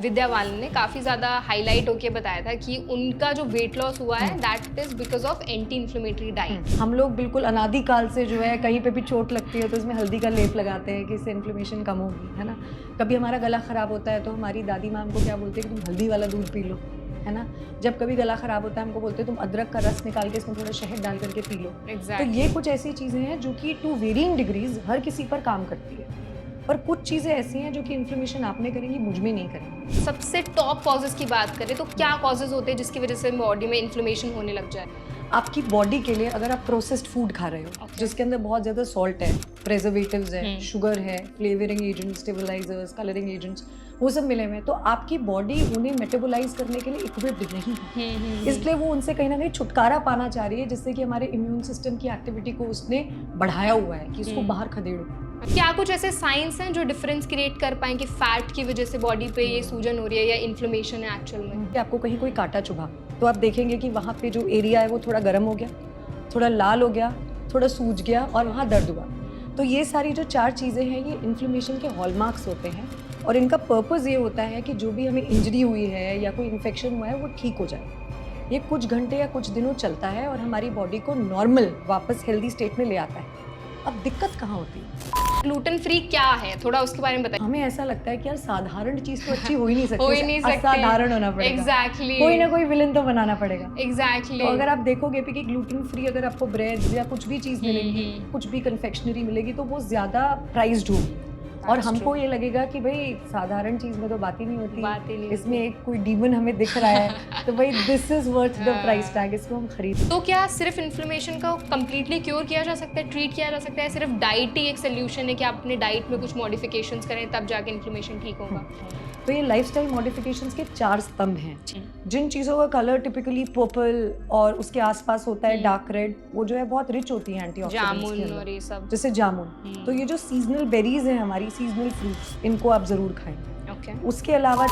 विद्या बालन ने काफ़ी ज़्यादा हाईलाइट होके बताया था कि उनका जो वेट लॉस हुआ है that is because of anti inflammatory diet. हम लोग बिल्कुल अनादिकाल से जो है कहीं पे भी चोट लगती है तो उसमें हल्दी का लेप लगाते हैं कि इससे इन्फ्लेमेशन कम होगी, है ना। कभी हमारा गला ख़राब होता है तो हमारी दादी माँ हमको क्या बोलते हैं कि तुम हल्दी वाला दूध पी लो, है ना। जब कभी गला ख़राब होता है हमको बोलते हैं तुम अदरक का रस निकाल के इसमें थोड़ा शहद डाल करके पी लो। तो ये कुछ ऐसी चीज़ें हैं जो कि टू वेरिंग डिग्रीज हर किसी पर काम करती है, पर कुछ चीज़ें ऐसी हैं जो कि इन्फ्लेमेशन आप में करेंगी, मुझ में नहीं करेंगी। सबसे टॉप कॉजेज की बात करें तो क्या कॉजेज होते हैं जिसकी वजह से बॉडी में इन्फ्लेमेशन होने लग जाए? आपकी बॉडी के लिए अगर आप प्रोसेस्ड फूड खा रहे हो जिसके अंदर बहुत ज़्यादा सॉल्ट है, प्रेजर्वेटिव्स है, शुगर है, flavouring agents, stabilisers, colouring agents, वो सब मिले हुए हैं, तो आपकी बॉडी उन्हें मेटाबोलाइज करने के लिए इक्विप्ड नहीं है। इसलिए वो उनसे कहीं ना कहीं छुटकारा पाना चाह रही है, जिससे कि हमारे इम्यून सिस्टम की एक्टिविटी को उसने बढ़ाया हुआ है कि इसको बाहर खदेड़ो। क्या कुछ ऐसे साइंस हैं जो डिफरेंस क्रिएट कर पाएं कि फैट की वजह से बॉडी पे ये सूजन हो रही है या इन्फ्लेमेशन है एक्चुअल में? आपको कहीं कोई कांटा चुभा तो आप देखेंगे कि वहाँ पे जो एरिया है वो थोड़ा गर्म हो गया, थोड़ा लाल हो गया, थोड़ा सूज गया और वहाँ दर्द हुआ। तो ये सारी जो 4 चीज़ें हैं ये इन्फ्लेमेशन के हॉलमार्क्स होते हैं और इनका पर्पस ये होता है कि जो भी हमें इंजरी हुई है या कोई इन्फेक्शन हुआ है वो ठीक हो जाए। ये कुछ घंटे या कुछ दिनों चलता है और हमारी बॉडी को नॉर्मल वापस हेल्दी स्टेट में ले आता है। अब दिक्कत कहाँ होती है? ग्लूटेन फ्री क्या है, थोड़ा उसके बारे में बताइए। हमें ऐसा लगता है कि यार साधारण चीज तो अच्छी हो ही नहीं सकती, हो ही नहीं सकती, असाधारण होना पड़ेगा। एग्जैक्टली कोई ना कोई विलन तो बनाना पड़ेगा। एग्जैक्टली तो अगर आप देखोगे कि ग्लूटेन फ्री अगर आपको ब्रेड या कुछ भी चीज मिलेगी, कुछ भी कन्फेक्शनरी मिलेगी तो वो ज्यादा प्राइस्ड होगी और हमको ये लगेगा कि भाई साधारण चीज में तो बात ही नहीं होती, इसमें एक कोई डीमन हमें दिख रहा है तो भाई this is worth the price tag, इसको हम खरीद। तो क्या सिर्फ इन्फ्लेमेशन का कंप्लीटली क्योर किया जा सकता है, ट्रीट किया जा सकता है? सिर्फ डाइट ही एक सोल्यूशन है कि आप अपने डाइट में कुछ मॉडिफिकेशंस करें तब जाके इन्फ्लेमेशन ठीक होगा? तो ये लाइफस्टाइल मॉडिफिकेशंस के 4 स्तंभ हैं। जिन चीज़ों का कलर टिपिकली पर्पल और उसके आसपास होता है डार्क रेड, वो जो है बहुत रिच होती है एंटीऑक्सीडेंट्स के जामुन और ये सब, जैसे जामुन। तो ये जो सीजनल बेरीज हैं हमारी, सीजनल फ्रूट्स, इनको आप ज़रूर खाएं। उसके अलावा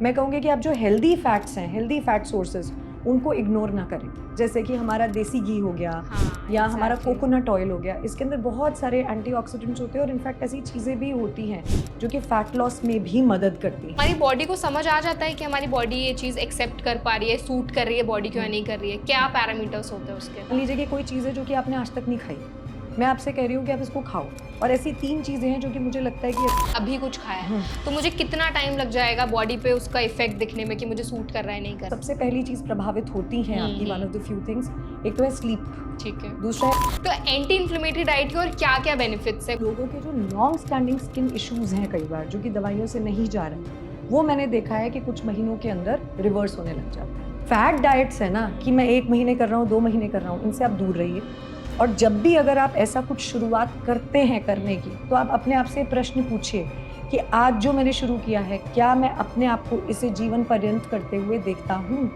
मैं कहूँगी कि आप जो हेल्दी फैट्स हैं, हेल्दी फैट सोर्सेज, उनको इग्नोर ना करें। जैसे कि हमारा देसी घी हो गया या हमारा कोकोनट ऑयल हो गया, इसके अंदर बहुत सारे एंटीऑक्सीडेंट्स होते हैं और इनफैक्ट ऐसी चीज़ें भी होती हैं जो कि फैट लॉस में भी मदद करती हैं। हमारी बॉडी को समझ आ जाता है कि हमारी बॉडी ये चीज़ एक्सेप्ट कर पा रही है, सूट कर रही है बॉडी को या नहीं कर रही है? क्या पैरामीटर्स होते हैं उसके? मान लीजिए कि कोई चीज़ है जो कि आपने आज तक नहीं खाई, मैं आपसे कह रही हूँ कि आप इसको खाओ, और ऐसी 3 चीज़ें हैं जो कि मुझे लगता है कि अभी कुछ खाया है तो मुझे कितना टाइम लग जाएगा बॉडी पे उसका इफेक्ट दिखने में कि मुझे सूट कर रहा है नहीं कर रहा? सबसे पहली चीज़ प्रभावित होती है आपकी, one of the few things, एक तो है स्लीप, ठीक है, दूसरा है तो एंटी इन्फ्लेमेटरी डाइट के और क्या क्या बेनिफिट्स है? लोगों के जो लॉन्ग स्टैंडिंग स्किन इश्यूज हैं कई बार जो कि दवाइयों से नहीं जा रहे, वो मैंने देखा है कि कुछ महीनों के अंदर रिवर्स होने लग जाता है। फैट डाइट्स है ना कि मैं 1 महीने कर रहा हूँ, 2 महीने कर रहा हूँ, इनसे आप दूर रहिए। और जब भी अगर आप ऐसा कुछ शुरुआत करते हैं करने की, तो आप अपने आप से प्रश्न पूछिए कि आज जो मैंने शुरू किया है क्या मैं अपने आप को इसे जीवन पर्यंत करते हुए देखता हूँ?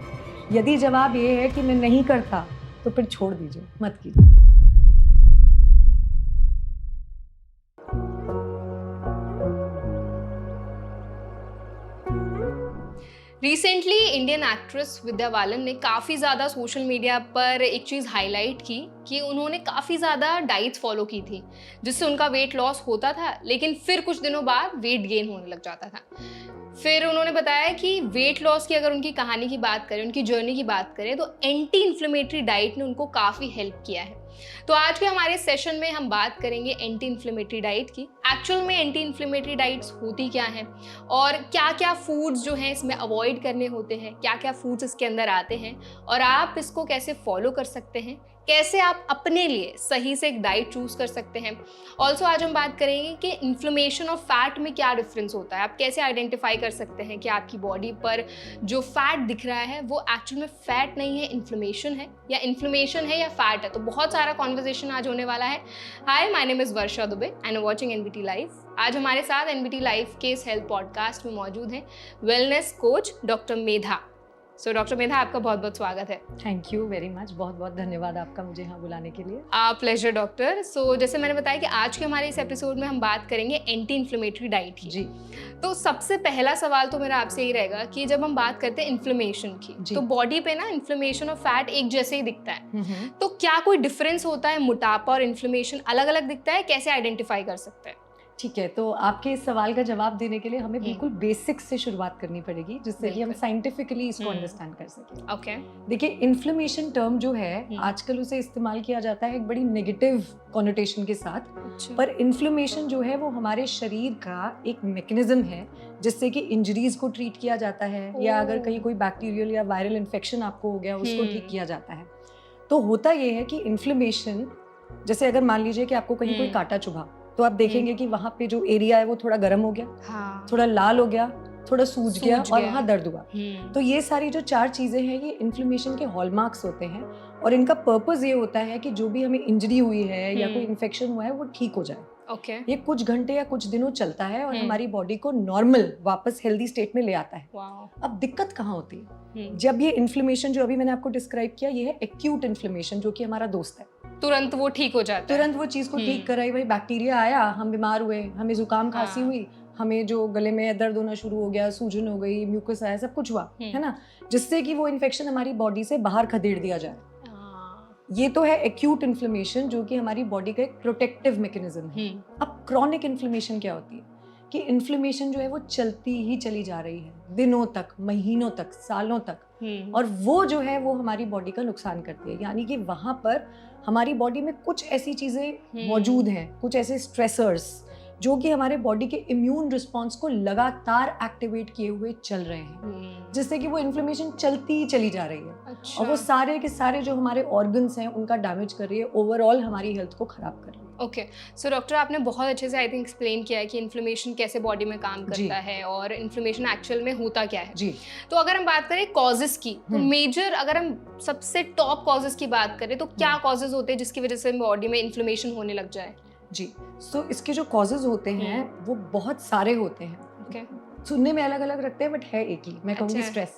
यदि जवाब ये है कि मैं नहीं करता तो फिर छोड़ दीजिए, मत कीजिए। Recently Indian actress Vidya Balan ने काफ़ी ज़्यादा सोशल मीडिया पर एक चीज़ हाईलाइट की कि उन्होंने काफ़ी ज़्यादा डाइट्स फॉलो की थी जिससे उनका वेट लॉस होता था, लेकिन फिर कुछ दिनों बाद वेट गेन होने लग जाता था। फिर उन्होंने बताया कि वेट लॉस की अगर उनकी कहानी की बात करें, उनकी जर्नी की बात करें, तो एंटी इन्फ्लेमेटरी डाइट ने उनको काफ़ी हेल्प किया है। तो आज के हमारे सेशन में हम बात करेंगे एंटी इन्फ्लेमेटरी डाइट की। एक्चुअल में एंटी इन्फ्लेमेटरी डाइट्स होती क्या हैं और क्या क्या फूड्स जो हैं इसमें अवॉइड करने होते हैं, क्या क्या फूड्स इसके अंदर आते हैं और आप इसको कैसे फॉलो कर सकते हैं, कैसे आप अपने लिए सही से एक डाइट चूज कर सकते हैं। ऑल्सो आज हम बात करेंगे कि इन्फ्लेमेशन और फैट में क्या डिफरेंस होता है, आप कैसे आइडेंटिफाई कर सकते हैं कि आपकी बॉडी पर जो फैट दिख रहा है वो एक्चुअल में फैट नहीं है, इन्फ्लेमेशन है, या इन्फ्लेमेशन है या फैट है। तो बहुत सारा कॉन्वर्सेशन आज होने वाला है। Hi, my name is Varsha Dubey and watching NBT live. आज हमारे साथ एनबीटी लाइव के इस हेल्थ पॉडकास्ट में मौजूद हैं वेलनेस कोच डॉक्टर मेधा। सो डॉक्टर मेधा, आपका बहुत बहुत स्वागत है। थैंक यू वेरी मच, बहुत बहुत धन्यवाद आपका मुझे यहाँ बुलाने के लिए। Pleasure doctor. सो जैसे मैंने बताया कि आज के हमारे इस एपिसोड में हम बात करेंगे एंटी इन्फ्लेमेटरी डाइट की। जी। तो सबसे पहला सवाल तो मेरा आपसे ही रहेगा कि जब हम बात करते हैं इन्फ्लेमेशन की, तो बॉडी पे ना इन्फ्लेमेशन और फैट एक जैसे ही दिखता है, तो क्या कोई डिफरेंस होता है? मोटापा और इन्फ्लेमेशन अलग अलग दिखता है, कैसे आइडेंटिफाई कर सकते हैं? ठीक है, तो आपके इस सवाल का जवाब देने के लिए हमें बिल्कुल बेसिक्स से शुरुआत करनी पड़ेगी, जिससे कि हम बिल्कुल। साइंटिफिकली इसको अंडरस्टैंड कर सकें। ओके। देखिए, इन्फ्लेमेशन टर्म जो है आजकल उसे इस्तेमाल किया जाता है एक बड़ी नेगेटिव कॉनोटेशन के साथ, अच्छा। पर इन्फ्लेमेशन जो है वो हमारे शरीर का एक मैकेनिज्म है जिससे कि इंजरीज को ट्रीट किया जाता है, या अगर कहीं कोई बैक्टीरियल या वायरल इन्फेक्शन आपको हो गया उसको ठीक किया जाता है। तो होता ये है कि इन्फ्लेमेशन, जैसे अगर मान लीजिए कि आपको कहीं कोई कांटा चुभा, तो आप देखेंगे कि वहां पे जो एरिया है वो थोड़ा गर्म हो गया, हाँ। थोड़ा लाल हो गया, थोड़ा सूज गया सूज और गया। वहां दर्द हुआ। तो ये सारी जो 4 चीजें हैं ये इन्फ्लेमेशन के हॉलमार्क्स होते हैं, और इनका पर्पस ये होता है कि जो भी हमें इंजरी हुई है या कोई इन्फेक्शन हुआ है वो ठीक हो जाए। ओके। ये कुछ घंटे या कुछ दिनों चलता है और हमारी बॉडी को नॉर्मल वापस हेल्दी स्टेट में ले आता है। वाओ। अब दिक्कत कहाँ होती है? जब ये इन्फ्लेमेशन जो अभी मैंने आपको डिस्क्राइब किया, ये है एक्यूट इन्फ्लेमेशन, जो कि हमारा दोस्त है। तुरंत वो ठीक हो जाता है। तुरंत वो चीज को ठीक कराई, भाई बैक्टीरिया आया, हम बीमार हुए, हमें जुकाम खांसी हुई, हमें जो गले में दर्द होना शुरू हो गया, सूजन हो गई, म्यूकस आया, सब कुछ हुआ, है ना, जिससे कि वो इन्फेक्शन हमारी बॉडी से बाहर खदेड़ दिया जाए। ये तो है एक्यूट इन्फ्लेमेशन, जो कि हमारी बॉडी का एक प्रोटेक्टिव मैकेनिज्म है। अब क्रॉनिक इन्फ्लेमेशन क्या होती है कि इन्फ्लेमेशन जो है वो चलती ही चली जा रही है दिनों तक, महीनों तक, सालों तक, और वो जो है वो हमारी बॉडी का नुकसान करती है। यानी कि वहां पर हमारी बॉडी में कुछ ऐसी चीजें मौजूद हैं, कुछ ऐसे स्ट्रेसर्स जो कि हमारे बॉडी के इम्यून रिस्पॉन्स को लगातार एक्टिवेट किए हुए चल रहे हैं, जिससे कि वो इन्फ्लेमेशन चलती ही चली जा रही है। अच्छा। और वो सारे के सारे जो हमारे ऑर्गन्स हैं उनका डैमेज कर रही है, ओवरऑल हमारी हेल्थ को खराब कर रही है। ओके, सो डॉक्टर आपने बहुत अच्छे से आई थिंक एक्सप्लेन किया है कि इन्फ्लेमेशन कैसे बॉडी में काम करता है और इन्फ्लेमेशन एक्चुअल में होता क्या है जी। तो अगर हम बात करें कॉजेस की, तो मेजर अगर हम सबसे टॉप कॉजेस की बात करें तो क्या कॉजेस होते हैं जिसकी वजह से बॉडी में इन्फ्लेमेशन होने लग जाए? जी, सो इसके जो कॉजेज होते हैं वो बहुत सारे होते हैं। ओके। सुनने में अलग अलग रखते हैं बट है एक ही। मैं कहूँगी स्ट्रेस।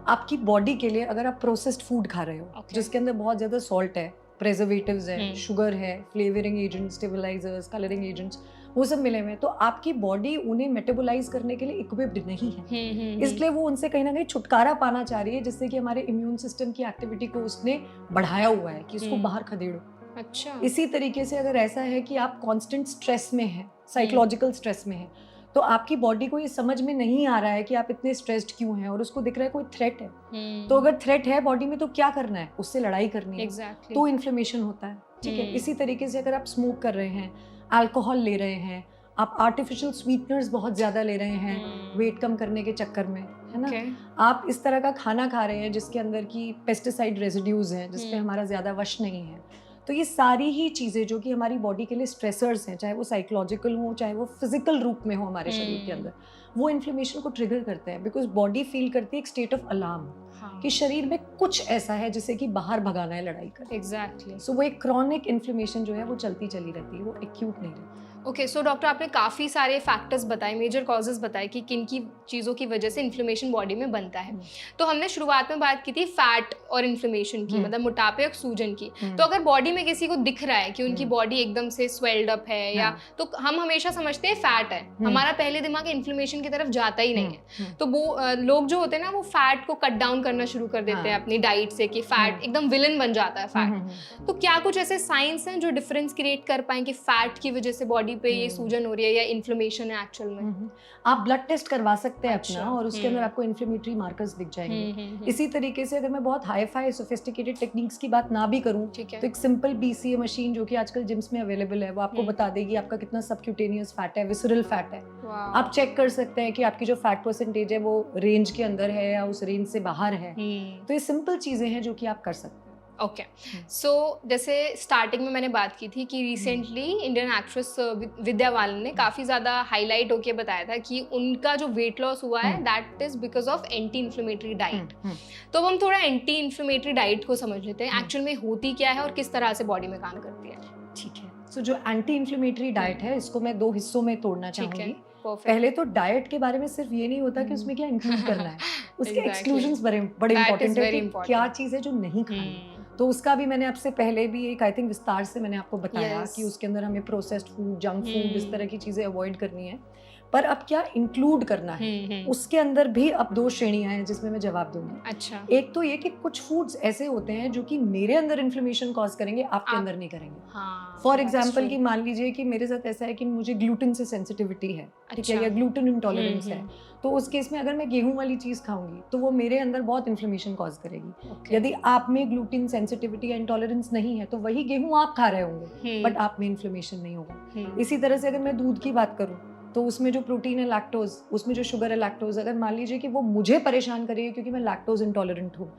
आपकी बॉडी के लिए अगर आप प्रोसेस्ड फूड खा रहे हो जिसके अंदर बहुत ज़्यादा सॉल्ट है, प्रेजर्वेटिव्स है, शुगर है, flavouring agents, stabilisers, colouring agents, वो सब मिले हुए हैं, तो आपकी बॉडी उन्हें मेटाबोलाइज करने के लिए इक्विप्ड नहीं है। इसलिए वो उनसे कहीं ना कहीं छुटकारा पाना चाह रही है, जिससे कि हमारे इम्यून सिस्टम की एक्टिविटी को उसने बढ़ाया हुआ है कि इसको बाहर खदेड़ो। अच्छा। इसी तरीके से अगर ऐसा है कि आप कांस्टेंट स्ट्रेस में हैं, साइकोलॉजिकल स्ट्रेस में हैं, तो आपकी बॉडी को ये समझ में नहीं आ रहा है कि आप इतने स्ट्रेस्ड क्यों हैं, और उसको दिख रहा है कोई थ्रेट है। तो अगर थ्रेट है बॉडी में तो क्या करना है, उससे लड़ाई करनी है। तो इन्फ्लेमेशन होता है। ठीक है। इसी तरीके से अगर आप स्मोक कर रहे हैं, अल्कोहल ले रहे हैं, आप आर्टिफिशियल स्वीटनर्स बहुत ज्यादा ले रहे हैं वेट कम करने के चक्कर में, है ना, आप इस तरह का खाना खा रहे हैं जिसके अंदर की पेस्टिसाइड रेजिड्यूज हैं, जिसपे हमारा ज्यादा वश नहीं है, तो ये सारी ही चीज़ें जो कि हमारी बॉडी के लिए स्ट्रेसर्स हैं, चाहे वो साइकोलॉजिकल हो, चाहे वो फिजिकल रूप में हो हमारे शरीर के अंदर, वो इन्फ्लेमेशन को ट्रिगर करते हैं। बिकॉज बॉडी फील करती है एक स्टेट ऑफ अलार्म कि शरीर में कुछ ऐसा है जिसे कि बाहर भगाना है, लड़ाई कर। एग्जैक्टली। सो वो एक क्रॉनिक इन्फ्लेमेशन जो है वो चलती चली रहती है, वो एक्यूट नहीं रहती। ओके, सो डॉक्टर आपने काफ़ी सारे फैक्टर्स बताए, मेजर कॉजेज बताए कि किन की चीज़ों की वजह से इन्फ्लेमेशन बॉडी में बनता है। तो हमने शुरुआत में बात की थी फैट और इन्फ्लेमेशन की, मतलब मोटापे और सूजन की। तो अगर बॉडी में किसी को दिख रहा है कि उनकी बॉडी एकदम से स्वेल्ड अप है या, तो हम हमेशा समझते हैं फैट है, हमारा पहले दिमाग इन्फ्लेमेशन की तरफ जाता ही नहीं है। तो वो लोग जो होते हैं ना, वो फैट को कट डाउन करना शुरू कर देते हैं अपनी डाइट से, कि फैट एकदम विलन बन जाता है फैट। तो क्या कुछ ऐसे साइंस हैं जो डिफरेंस क्रिएट कर पाए कि फैट की वजह से बॉडी पे ये सूजन हो रही है या इन्फ्लेमेशन है एक्चुअल में? आप ब्लड टेस्ट करवा सकते हैं अपना, और उसके अंदर आपको इन्फ्लेमेटरी मार्कर्स दिख जाएंगे। इसी तरीके से अगर मैं बहुत हाई फाई सोफिस्टिकेटेड टेक्निक्स की बात ना भी करूं, तो एक सिंपल BCA मशीन जो कि आजकल जिम्स में अवेलेबल है, वो आपको बता देगी आपका कितना सबक्यूटेनियस फैट है, विसरल फैट है। आप चेक कर सकते हैं कि आपकी जो फैट परसेंटेज है वो रेंज के अंदर है या उस रेंज से बाहर है। तो ये सिंपल चीजें हैं जो कि आप कर सकते हैं। ओके, सो जैसे स्टार्टिंग में मैंने बात की थी कि recently Indian actress Vidya Balan ने काफ़ी ज़्यादा हाईलाइट होके बताया था कि उनका जो वेट लॉस हुआ है that is because of anti inflammatory diet. तो अब हम थोड़ा एंटी इन्फ्लेमेटरी डाइट को समझ लेते हैं, एक्चुअल में होती क्या है और किस तरह से बॉडी में काम करती है। ठीक है, सो जो एंटी इन्फ्लेमेटरी डाइट है इसको मैं 2 हिस्सों में तोड़ना चाहूंगी। पहले तो डाइट के बारे में सिर्फ ये नहीं होता कि उसमें क्या इंक्लूड करना है, उसके एक्सक्लूजन्स बड़े इंपॉर्टेंट है कि क्या चीज़ है जो नहीं खानी। तो उसका भी मैंने आपसे पहले भी एक आई थिंक विस्तार से मैंने आपको बताया कि उसके अंदर हमें प्रोसेस्ड फूड, जंक फूड, इस तरह की चीज़ें अवॉइड करनी है। पर अब क्या इंक्लूड करना है, उसके अंदर भी अब 2 श्रेणियां हैं जिसमें मैं जवाब दूंगी। अच्छा। एक तो ये कि कुछ फूड्स ऐसे होते हैं जो कि मेरे अंदर इन्फ्लेमेशन कॉज करेंगे, आपके अंदर नहीं करेंगे। हाँ, फॉर that's एग्जाम्पल true. कि मान लीजिए कि मेरे साथ ऐसा है कि मुझे ग्लूटेन से सेंसिटिविटी है, ठीक अच्छा। है, या ग्लूटेन इंटॉलरेंस है, तो उस केस में अगर मैं गेहूं वाली चीज खाऊंगी तो वो मेरे अंदर बहुत इन्फ्लेमेशन कॉज करेगी। Okay. यदि आप में ग्लूटेन सेंसिटिविटी या इंटॉलरेंस नहीं है तो वही गेहूं आप खा रहे होंगे, बट आप में इन्फ्लेमेशन नहीं होगा। इसी तरह से अगर मैं दूध की बात करूं तो उसमें जो प्रोटीन है लैक्टोज, उसमें जो शुगर है लैक्टोज, अगर मान लीजिए कि वो मुझे परेशान करेगी क्योंकि मैं लैक्टोज इंटॉलरेंट हूँ,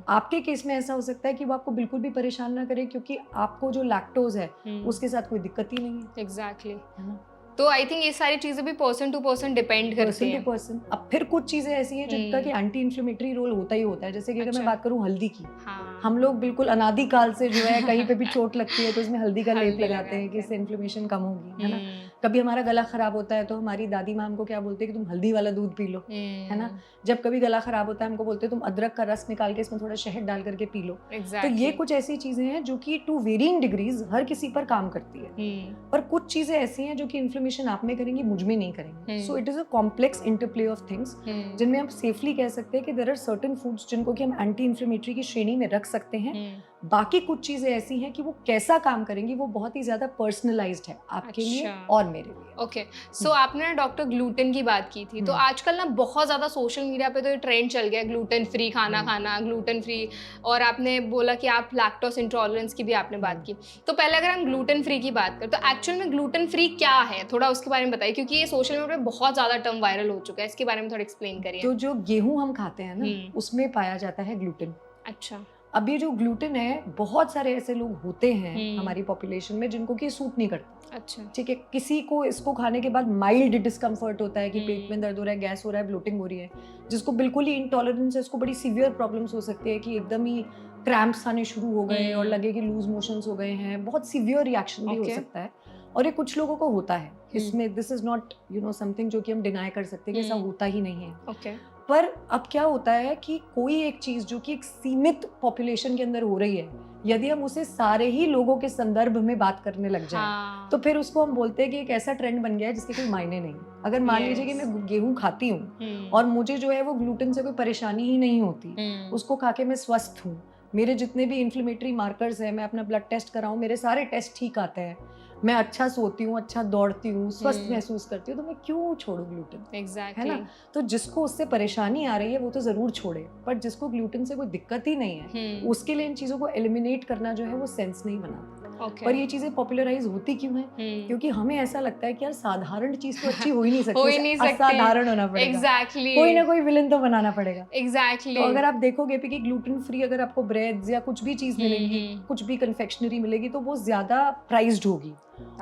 आपके केस में ऐसा हो सकता है कि वो आपको बिल्कुल भी परेशान ना करे क्योंकि आपको जो लैक्टोज है उसके साथ कोई दिक्कत ही नहीं है। एग्जैक्टली। है ना? तो आई थिंक ये सारी चीजें भी पर्सन टू पर्सन डिपेंड करती पर्सन हैं। To person. अब फिर कुछ चीजें ऐसी हैं जिनका कि एंटी इन्फ्लेमेटरी रोल होता ही होता है, जैसे कि अगर मैं अच्छा। बात करूं हल्दी की, हाँ। हम लोग बिल्कुल अनादिकाल से जो है कहीं पे भी चोट लगती है तो उसमें हल्दी का लेप हल्दी लगाते हैं कि लगाते इससे इन्फ्लेमेशन कम होगी, है ना? हम्म, कभी हमारा गला खराब होता है तो हमारी दादी माँ हमको क्या बोलते हैं कि तुम हल्दी वाला दूध पी लो, है ना? जब कभी गला खराब होता है हमको बोलते हैं तुम अदरक का रस निकाल के इसमें थोड़ा शहद डाल करके पी लो। तो एग्जैक्टली। ये कुछ ऐसी चीजें हैं जो कि टू वेरिंग डिग्रीज हर किसी पर काम करती है, पर कुछ चीजें ऐसी हैं जो कि इन्फ्लेमेशन आप में करेंगी, मुझ में नहीं करेंगी। So it is a complex interplay of things जिनमें हम सेफली कह सकते हैं कि देयर आर सर्टेन फूड्स जिनको कि हम एंटी इन्फ्लेमेटरी की श्रेणी में रख सकते हैं। बाकी कुछ चीजें ऐसी हैं कि वो कैसा काम करेंगी वो बहुत ही ज्यादा पर्सनलाइज्ड है आपके लिए और मेरे लिए। ओके, सो आपने ना डॉक्टर ग्लूटेन की बात की थी, तो आजकल ना बहुत ज्यादा सोशल मीडिया पे तो ये ट्रेंड चल गया ग्लूटेन फ्री खाना खाना, ग्लूटेन फ्री, और आपने बोला कि आप लैक्टोज इंटॉलरेंस की भी आपने बात की। तो पहले अगर हम ग्लूटेन फ्री की बात करें तो एक्चुअल में ग्लूटेन फ्री क्या है, थोड़ा उसके बारे में बताइए, क्योंकि ये सोशल मीडिया पे बहुत ज्यादा टर्म वायरल हो चुका है, इसके बारे में थोड़ा एक्सप्लेन करिए। तो जो गेहूं हम खाते हैं ना उसमें पाया जाता है ग्लूटेन। अच्छा। अब ये जो ग्लूटेन है, बहुत सारे ऐसे लोग होते हैं हमारी पॉपुलेशन में जिनको कि सूट नहीं करता। अच्छा। ठीक है, किसी को इसको खाने के बाद माइल्ड डिस्कम्फर्ट होता है कि पेट में दर्द हो रहा है, गैस हो रहा है, ब्लोटिंग हो रही है। जिसको बिल्कुल ही इंटॉलरेंस है उसको बड़ी सीवियर प्रॉब्लम्स हो सकती है कि एकदम ही क्रैम्प्स आने शुरू हो गए और लगे कि लूज मोशंस हो गए हैं, बहुत सीवियर रिएक्शन भी हो सकता है। और ये कुछ लोगों को होता है, इसमें दिस इज नॉट समथिंग जो कि हम डिनाई कर सकते हैं कि ऐसा होता ही नहीं है। ओके। पर अब क्या होता है कि कोई एक चीज जो कि एक सीमित पॉपुलेशन के अंदर हो रही है, यदि हम उसे सारे ही लोगों के संदर्भ में बात करने लग जाएं, तो फिर उसको हम बोलते हैं कि एक ऐसा ट्रेंड बन गया है जिसके कोई मायने नहीं। अगर मान लीजिए कि मैं गेहूं खाती हूँ और मुझे जो है वो ग्लूटेन से कोई परेशानी ही नहीं होती, उसको खा के मैं स्वस्थ हूँ, मेरे जितने भी इन्फ्लेमेटरी मार्कर्स हैं, मैं अपना ब्लड टेस्ट कराऊं, मेरे सारे टेस्ट ठीक आते हैं, मैं अच्छा सोती हूँ, अच्छा दौड़ती हूँ, स्वस्थ महसूस करती हूँ, तो मैं क्यों छोड़ू ग्लूटेन? एग्जैक्टली। है ना? तो जिसको उससे परेशानी आ रही है वो तो जरूर छोड़े, पर जिसको ग्लूटेन से कोई दिक्कत ही नहीं है उसके लिए इन चीजों को एलिमिनेट करना जो है वो सेंस नहीं बनाता। पर ये चीजें पॉपुलराइज होती क्यों है? क्योंकि हमें ऐसा लगता है कि यार साधारण चीज तो अच्छी हो ही नहीं सकती, असाधारण होना पड़ेगा। एग्जैक्टली। कोई ना कोई विलन तो बनाना पड़ेगा। एग्जैक्टली। तो अगर आप देखोगे कि ग्लूटेन फ्री अगर आपको ब्रेड्स या कुछ भी चीज मिलेगी, कुछ भी कन्फेक्शनरी मिलेगी, तो वो ज्यादा प्राइस्ड होगी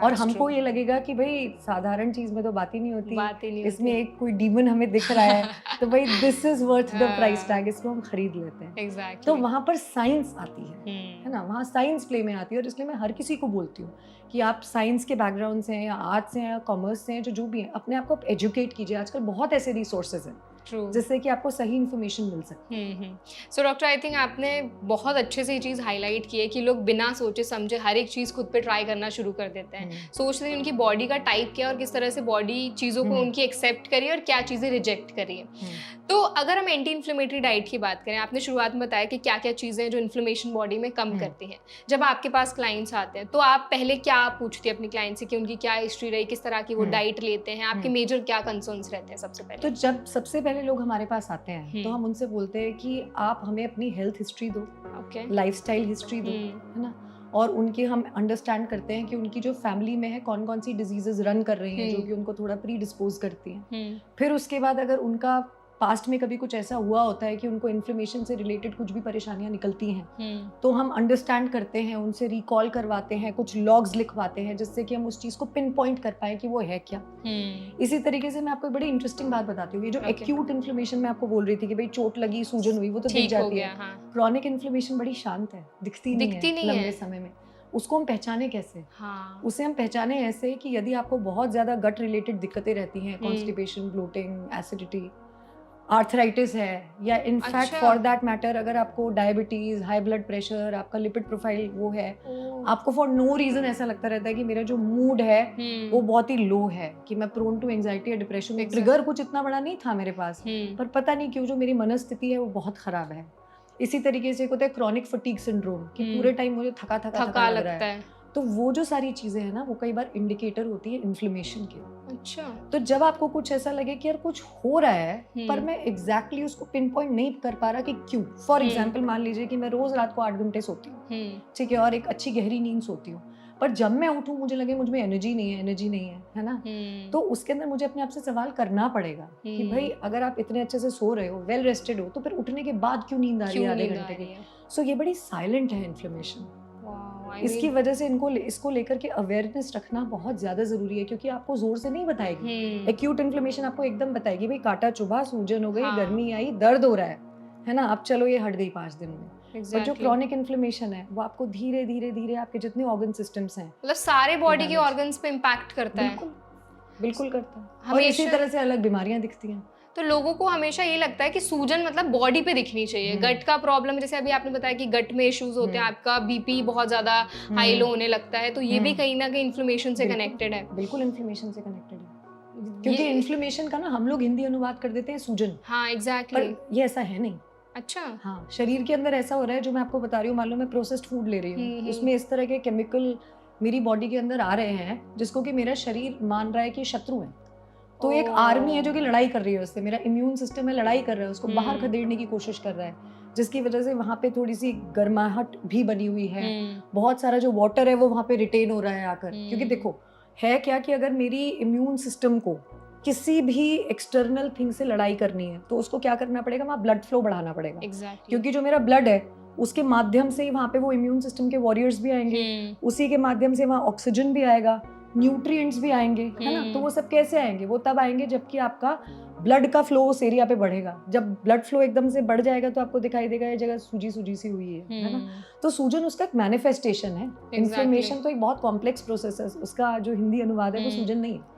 और हमको ये लगेगा कि भाई साधारण चीज में तो बात ही नहीं होती, इसमें एक कोई डीमन हमें दिख रहा है, तो भाई this is worth the price tag, इसको हम खरीद लेते हैं। Exactly. तो वहां पर साइंस आती है ना, वहां साइंस प्ले में आती है। और इसलिए मैं हर किसी को बोलती हूँ कि आप साइंस के बैकग्राउंड से हैं या आर्ट्स से हैं या कॉमर्स से हैं, जो भी है, अपने आप को एजुकेट कीजिए। आजकल बहुत ऐसे रिसोर्सेज हैं जिससे कि आपको सही इन्फॉर्मेशन मिल सकती है। सो डॉक्टर, आई थिंक आपने बहुत अच्छे से ये चीज़ हाईलाइट की है कि लोग बिना सोचे समझे हर एक चीज़ खुद पे ट्राई करना शुरू कर देते हैं, सोचते हैं उनकी बॉडी का टाइप क्या है और किस तरह से बॉडी चीज़ों को उनकी एक्सेप्ट करिए और क्या चीज़ें रिजेक्ट करिए। तो अगर हम एंटी इन्फ्लेमेटरी डाइट की बात करें, आपने शुरुआत में बताया कि क्या क्या चीज़ें हैं जो इन्फ्लेमेशन बॉडी में कम करती हैं। जब आपके पास क्लाइंट्स आते हैं तो आप पहले क्या पूछती हैं अपनी क्लाइंट से कि उनकी क्या हिस्ट्री रही, किस तरह की वो डाइट लेते हैं, आपके मेजर क्या कंसर्न्स रहते हैं सबसे पहले? तो जब सबसे पहले लोग हमारे पास आते हैं तो हम उनसे बोलते हैं कि आप हमें अपनी हेल्थ हिस्ट्री दो, लाइफस्टाइल हिस्ट्री दो, है ना, और उनके हम अंडरस्टैंड करते हैं कि उनकी जो फैमिली में है कौन कौन सी डिजीजेस रन कर रही हैं जो कि उनको थोड़ा प्री डिस्पोज करती हैं। फिर उसके बाद अगर उनका पास्ट में कभी कुछ ऐसा हुआ होता है कि उनको इन्फ्लेमेशन से रिलेटेड कुछ भी परेशानियां निकलती हैं, तो हम अंडरस्टैंड करते हैं, उनसे रिकॉल करवाते हैं, कुछ लॉग्स लिखवाते हैं जिससे कि हम उस चीज को पिन पॉइंट कर पाए कि वो है क्या। इसी तरीके से मैं आपको बड़ी इंटरेस्टिंग बात बताती हूँ, ये जो एक्यूट इन्फ्लेमेशन मैं आपको बोल रही थी कि भाई चोट लगी, सूजन हुई, वो तो दिख जाती है। क्रॉनिक इन्फ्लेमेशन बड़ी शांत है, दिखती नहीं है लंबे समय में। उसको हम पहचाने कैसे? उसे हम पहचाने ऐसे कि यदि आपको बहुत ज्यादा गट रिलेटेड दिक्कतें रहती हैं, कॉन्स्टिपेशन, ब्लोटिंग, एसिडिटी, आर्थराइटिस है, या इनफैक्ट अच्छा। फॉर दैट मैटर अगर आपको डायबिटीज, हाई ब्लड प्रेशर, आपका लिपिड प्रोफाइल वो है, आपको फॉर नो रीजन ऐसा लगता रहता है कि मेरा जो मूड है वो बहुत ही लो है, कि मैं प्रोन टू एंजाइटी या डिप्रेशन हूँ। ट्रिगर कुछ इतना बड़ा नहीं था मेरे पास, पर पता नहीं क्यों जो मेरी मनस्थिति है वो बहुत खराब है। इसी तरीके से एक होता है क्रॉनिक फटीग सिंड्रोम, कि पूरे टाइम मुझे थका थका थका लग रहा है। तो वो जो सारी चीजें हैं ना, वो कई बार इंडिकेटर होती है इन्फ्लेमेशन की। अच्छा। तो जब आपको कुछ ऐसा लगे कि यार कुछ हो रहा है, पर मैं एग्जैक्टली उसको पिन पॉइंट नहीं कर पा रहा कि क्यों। फॉर एग्जाम्पल मान लीजिए कि मैं रोज रात को 8 घंटे सोती हूँ, ठीक है, और एक अच्छी गहरी नींद सोती हूँ, पर जब मैं उठूं मुझे लगे मुझ में एनर्जी नहीं है ना, तो उसके अंदर मुझे अपने आप से सवाल करना पड़ेगा कि भाई अगर आप इतने अच्छे से सो रहे हो, वेल रेस्टेड हो, तो फिर उठने के बाद क्यों नींद आ रही है आधे घंटे की। सो ये बड़ी साइलेंट है इन्फ्लेमेशन। इसकी वजह से इसको लेकर के अवेयरनेस रखना बहुत ज्यादा जरूरी है, क्योंकि आपको जोर से नहीं बताएगी। एक्यूट इन्फ्लेमेशन आपको एकदम बताएगी, भाई काटा चुभा, सूजन हो गई, गर्मी आई, दर्द हो रहा है ना, अब चलो ये हट गई 5 दिन में। पर जो क्रॉनिक इन्फ्लेमेशन है वो आपको धीरे धीरे धीरे आपके जितने ऑर्गन सिस्टम्स हैं, मतलब सारे बॉडी के ऑर्गन्स पे इम्पैक्ट करता है। बिल्कुल करता है, और इसी तरह से अलग बीमारियां दिखती हैं। तो लोगों को हमेशा ये लगता है कि सूजन मतलब बॉडी पे दिखनी चाहिए। गट का प्रॉब्लम, जैसे अभी आपने बताया कि गट में इश्यूज होते हैं, आपका बीपी बहुत ज्यादा हाई लो होने लगता है, तो ये भी कहीं ना कहीं इन्फ्लेमेशन से कनेक्टेड है। बिल्कुल इन्फ्लेमेशन से कनेक्टेड है, क्योंकि इन्फ्लेमेशन का ना हम लोग हिंदी अनुवाद कर देते हैं सूजन। हाँ एग्जैक्टली, पर ये ऐसा है नहीं। अच्छा। हाँ, शरीर के अंदर ऐसा हो रहा है, जो मैं आपको बता रही हूँ, मान लो मैं प्रोसेस्ड फूड ले रही हूँ, उसमें इस तरह के केमिकल मेरी बॉडी के अंदर आ रहे हैं जिसको कि मेरा शरीर मान रहा है कि शत्रु है। तो एक आर्मी है जो कि लड़ाई कर रही है उससे, मेरा इम्यून सिस्टम है लड़ाई कर रहा है, उसको बाहर खदेड़ने की कोशिश कर रहा है, जिसकी वजह से वहाँ पे थोड़ी सी गर्माहट भी बनी हुई है। बहुत सारा जो वाटर है वो वहाँ पे रिटेन हो रहा है आकर, क्योंकि देखो है क्या कि अगर मेरी इम्यून सिस्टम को किसी भी एक्सटर्नल थिंग से लड़ाई करनी है तो उसको क्या करना पड़ेगा, वहाँ ब्लड फ्लो बढ़ाना पड़ेगा। क्योंकि जो मेरा ब्लड है उसके माध्यम से वहाँ पे वो इम्यून सिस्टम के वॉरियर्स भी आएंगे, उसी के माध्यम से वहाँ ऑक्सीजन भी आएगा, न्यूट्रिएंट्स भी आएंगे, है ना। तो वो सब कैसे आएंगे, वो तब आएंगे जबकि आपका ब्लड का फ्लो उस एरिया पे बढ़ेगा। जब ब्लड फ्लो एकदम से बढ़ जाएगा तो आपको दिखाई देगा ये जगह सूजी सूजी सी हुई है ना। तो सूजन उसका एक मैनिफेस्टेशन है। इन्फ्लेमेशन तो एक बहुत कॉम्प्लेक्स प्रोसेस है, उसका जो हिंदी अनुवाद है वो सूजन नहीं है।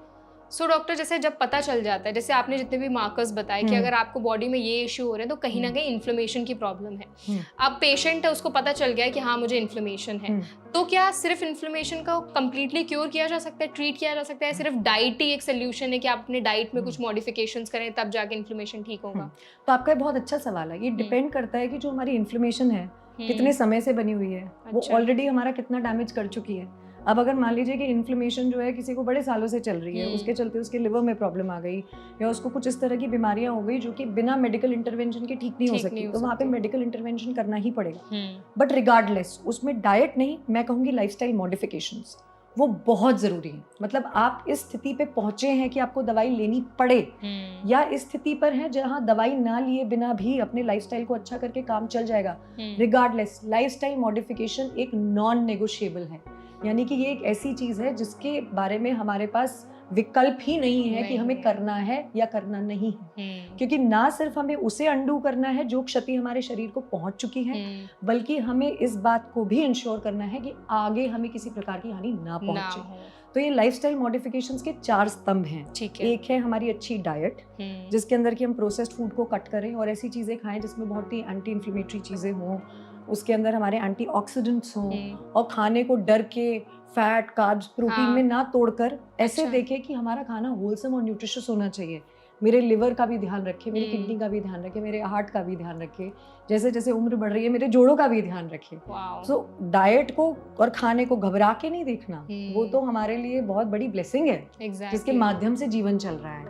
सो डॉक्टर, जैसे जब पता चल जाता है, जैसे आपने जितने भी मार्कर्स बताए कि अगर आपको बॉडी में ये इश्यू हो रहे हैं तो कहीं ना कहीं इन्फ्लेमेशन की प्रॉब्लम है, अब पेशेंट है उसको पता चल गया है कि हाँ मुझे इन्फ्लेमेशन है, तो क्या सिर्फ इन्फ्लेमेशन का कंप्लीटली क्योर किया जा सकता है, ट्रीट किया जा सकता है, सिर्फ डाइट ही एक सोल्यूशन है कि आप अपने डाइट में कुछ मॉडिफिकेशंस करें तब जाके इन्फ्लेमेशन ठीक होगा? तो आपका बहुत अच्छा सवाल है। ये डिपेंड करता है कि जो हमारी इन्फ्लेमेशन है कितने समय से बनी हुई है, वो ऑलरेडी हमारा कितना डैमेज कर चुकी है। अब अगर मान लीजिए कि इन्फ्लेमेशन जो है किसी को बड़े सालों से चल रही है, उसके चलते उसके लिवर में प्रॉब्लम आ गई या उसको कुछ इस तरह की बीमारियां हो गई जो कि बिना मेडिकल इंटरवेंशन के ठीक नहीं हो सकती, तो वहाँ पे मेडिकल इंटरवेंशन करना ही पड़ेगा। बट रिगार्डलेस उसमें डाइट नहीं, मैं कहूँगी लाइफस्टाइल मॉडिफिकेशंस वो बहुत जरूरी है। मतलब आप इस स्थिति पे पहुंचे हैं कि आपको दवाई लेनी पड़े, या इस स्थिति पर हैं जहां दवाई ना लिए बिना भी अपने लाइफस्टाइल को अच्छा करके काम चल जाएगा, रिगार्डलेस लाइफस्टाइल मॉडिफिकेशन एक नॉन नेगोशिएबल है। यानी कि ये एक ऐसी चीज है जिसके बारे में हमारे पास विकल्प ही नहीं है कि हमें करना है या करना नहीं है। क्योंकि ना सिर्फ हमें उसे अंडू करना है जो क्षति हमारे शरीर को पहुंच चुकी है, बल्कि हमें इस बात को भी इंश्योर करना है कि आगे हमें किसी प्रकार की हानि ना पहुंचे। तो ये लाइफस्टाइल मॉडिफिकेशंस के 4 स्तंभ हैं। एक है हमारी अच्छी डाइट, जिसके अंदर कि हम प्रोसेस्ड फूड को कट करें और ऐसी चीजें खाएं जिसमें बहुत ही एंटी इन्फ्लेमेटरी चीजें हों, उसके अंदर हमारे एंटीऑक्सीडेंट्स हों, और खाने को डर के फैट, कार्ब्स, प्रोटीन में ना तोड़कर ऐसे देखें कि हमारा खाना होलसम और न्यूट्रिशियस होना चाहिए। मेरे लिवर का भी ध्यान रखे, मेरी किडनी का भी ध्यान रखे, मेरे हार्ट का भी ध्यान रखे, जैसे जैसे उम्र बढ़ रही है मेरे जोड़ों का भी ध्यान रखे। सो डाइट को और खाने को घबरा के नहीं देखना, वो तो हमारे लिए बहुत बड़ी ब्लेसिंग है जिसके माध्यम से जीवन चल रहा है,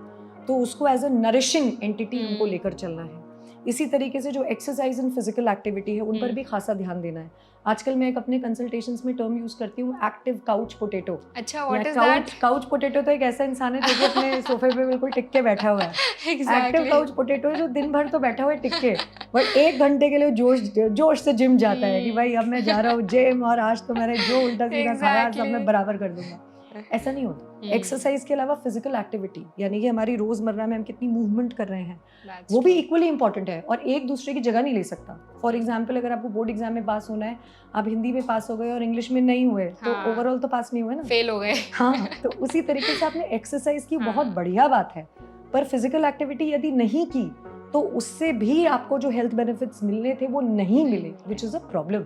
तो उसको एज अ नरिशिंग एंटिटी हमको लेकर चलना है। इसी तरीके से जो एक्सरसाइज एंड फिजिकल एक्टिविटी है उन पर भी खासा ध्यान देना है। आजकल मैं एक अपने कंसल्टेशंस में टर्म यूज करती हूँ, एक्टिव काउच पोटैटो। अच्छा, what is that? Couch potato तो एक ऐसा इंसान है जो कि अपने सोफे पे बिल्कुल टिक के बैठा हुआ है। एक्टिव काउच पोटैटो है जो दिन भर तो बैठा हुआ है टिक के, बट 1 घंटे के लिए जोश से जिम जाता है कि भाई अब मैं जा रहा हूँ जिम और आज तो मैंने जो उल्टा सीधा खाया सब मैं बराबर कर दूंगा। ऐसा नहीं होता। एक्सरसाइज के अलावा फिजिकल एक्टिविटी, यानी कि हमारी रोजमर्रा में हम कितनी मूवमेंट कर रहे हैं, वो भी इक्वली इंपॉर्टेंट है और एक दूसरे की जगह नहीं ले सकता। फॉर एग्जाम्पल, अगर आपको बोर्ड एग्जाम में पास होना है, आप हिंदी में पास हो गए और इंग्लिश में नहीं हुए, तो ओवरऑल तो पास नहीं हुए ना, फेल हो गए। हाँ, तो उसी तरीके से आपने एक्सरसाइज की बहुत बढ़िया बात है, पर फिजिकल एक्टिविटी यदि नहीं की तो उससे भी आपको जो हेल्थ बेनिफिट्स मिलने थे वो नहीं मिले, विच इज़ अ प्रॉब्लम।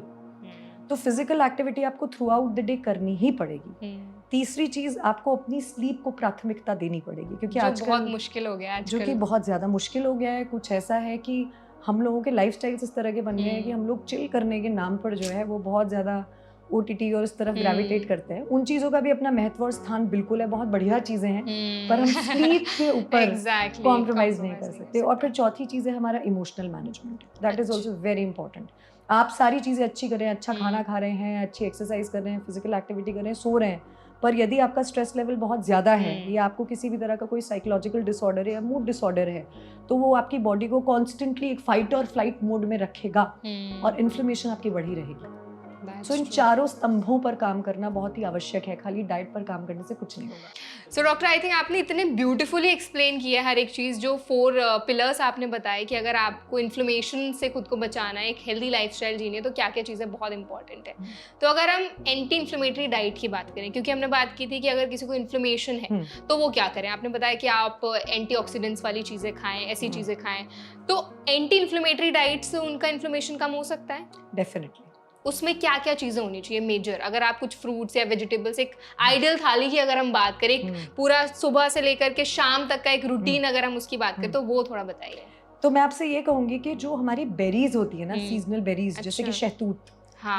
तो फिजिकल एक्टिविटी आपको थ्रू आउट द डे करनी ही पड़ेगी। तीसरी चीज, आपको अपनी स्लीप को प्राथमिकता देनी पड़ेगी, क्योंकि जो आजकल बहुत मुश्किल हो गया जो कि आजकल। बहुत ज़्यादा मुश्किल हो गया है। कुछ ऐसा है कि हम लोगों के लाइफस्टाइल्स इस तरह के बन गए हैं कि हम लोग चिल करने के नाम पर जो है वो बहुत ज़्यादा ओटीटी और इस तरफ ग्रेविटेट करते हैं। उन चीज़ों का भी अपना महत्व और स्थान बिल्कुल है, बहुत बढ़िया चीज़ें हैं, पर हम स्लीप के ऊपर कॉम्प्रोमाइज़ नहीं कर सकते। और फिर चौथी चीज़ है हमारा emotional management, that is also very important. आप सारी चीज़ें अच्छी करें, अच्छा खाना खा रहे हैं, अच्छी एक्सरसाइज कर रहे हैं, फिजिकल एक्टिविटी कर रहे हैं, सो रहे हैं, पर यदि आपका स्ट्रेस लेवल बहुत ज़्यादा है या आपको किसी भी तरह का कोई साइकोलॉजिकल डिसऑर्डर है या मूड डिसऑर्डर है, तो वो आपकी बॉडी को कॉन्स्टेंटली एक फाइट और फ्लाइट मोड में रखेगा और इन्फ्लेमेशन आपकी बढ़ी रहेगी। सो इन चारों स्तंभों पर काम करना बहुत ही आवश्यक है, खाली डाइट पर काम करने से कुछ नहीं होगा। सो डॉक्टर, आई थिंक आपने इतने ब्यूटीफुली एक्सप्लेन किया हर एक चीज़, जो 4 पिलर्स आपने बताए कि अगर आपको इन्फ्लेमेशन से खुद को बचाना है, एक हेल्दी लाइफस्टाइल जीनी है, तो क्या क्या चीज़ें बहुत इंपॉर्टेंट है। तो अगर हम एंटी इन्फ्लेमेटरी डाइट की बात करें, क्योंकि हमने बात की थी कि अगर किसी को इन्फ्लेमेशन है तो वो क्या करें, आपने बताया कि आप एंटीऑक्सीडेंट्स वाली चीज़ें खाएं, ऐसी चीज़ें खाएं, तो एंटी इन्फ्लेमेटरी डाइट से उनका इन्फ्लेमेशन कम हो सकता है? डेफिनेटली। उसमें क्या क्या चीज़ें होनी चाहिए मेजर? अगर आप कुछ फ्रूट्स या वेजिटेबल्स, एक आइडियल थाली की अगर हम बात करें, एक पूरा सुबह से लेकर के शाम तक का एक रूटीन अगर हम उसकी बात करें, तो वो थोड़ा बताइए। तो मैं आपसे ये कहूंगी कि जो हमारी बेरीज होती है ना, सीजनल बेरीज, जैसे कि शहतूत,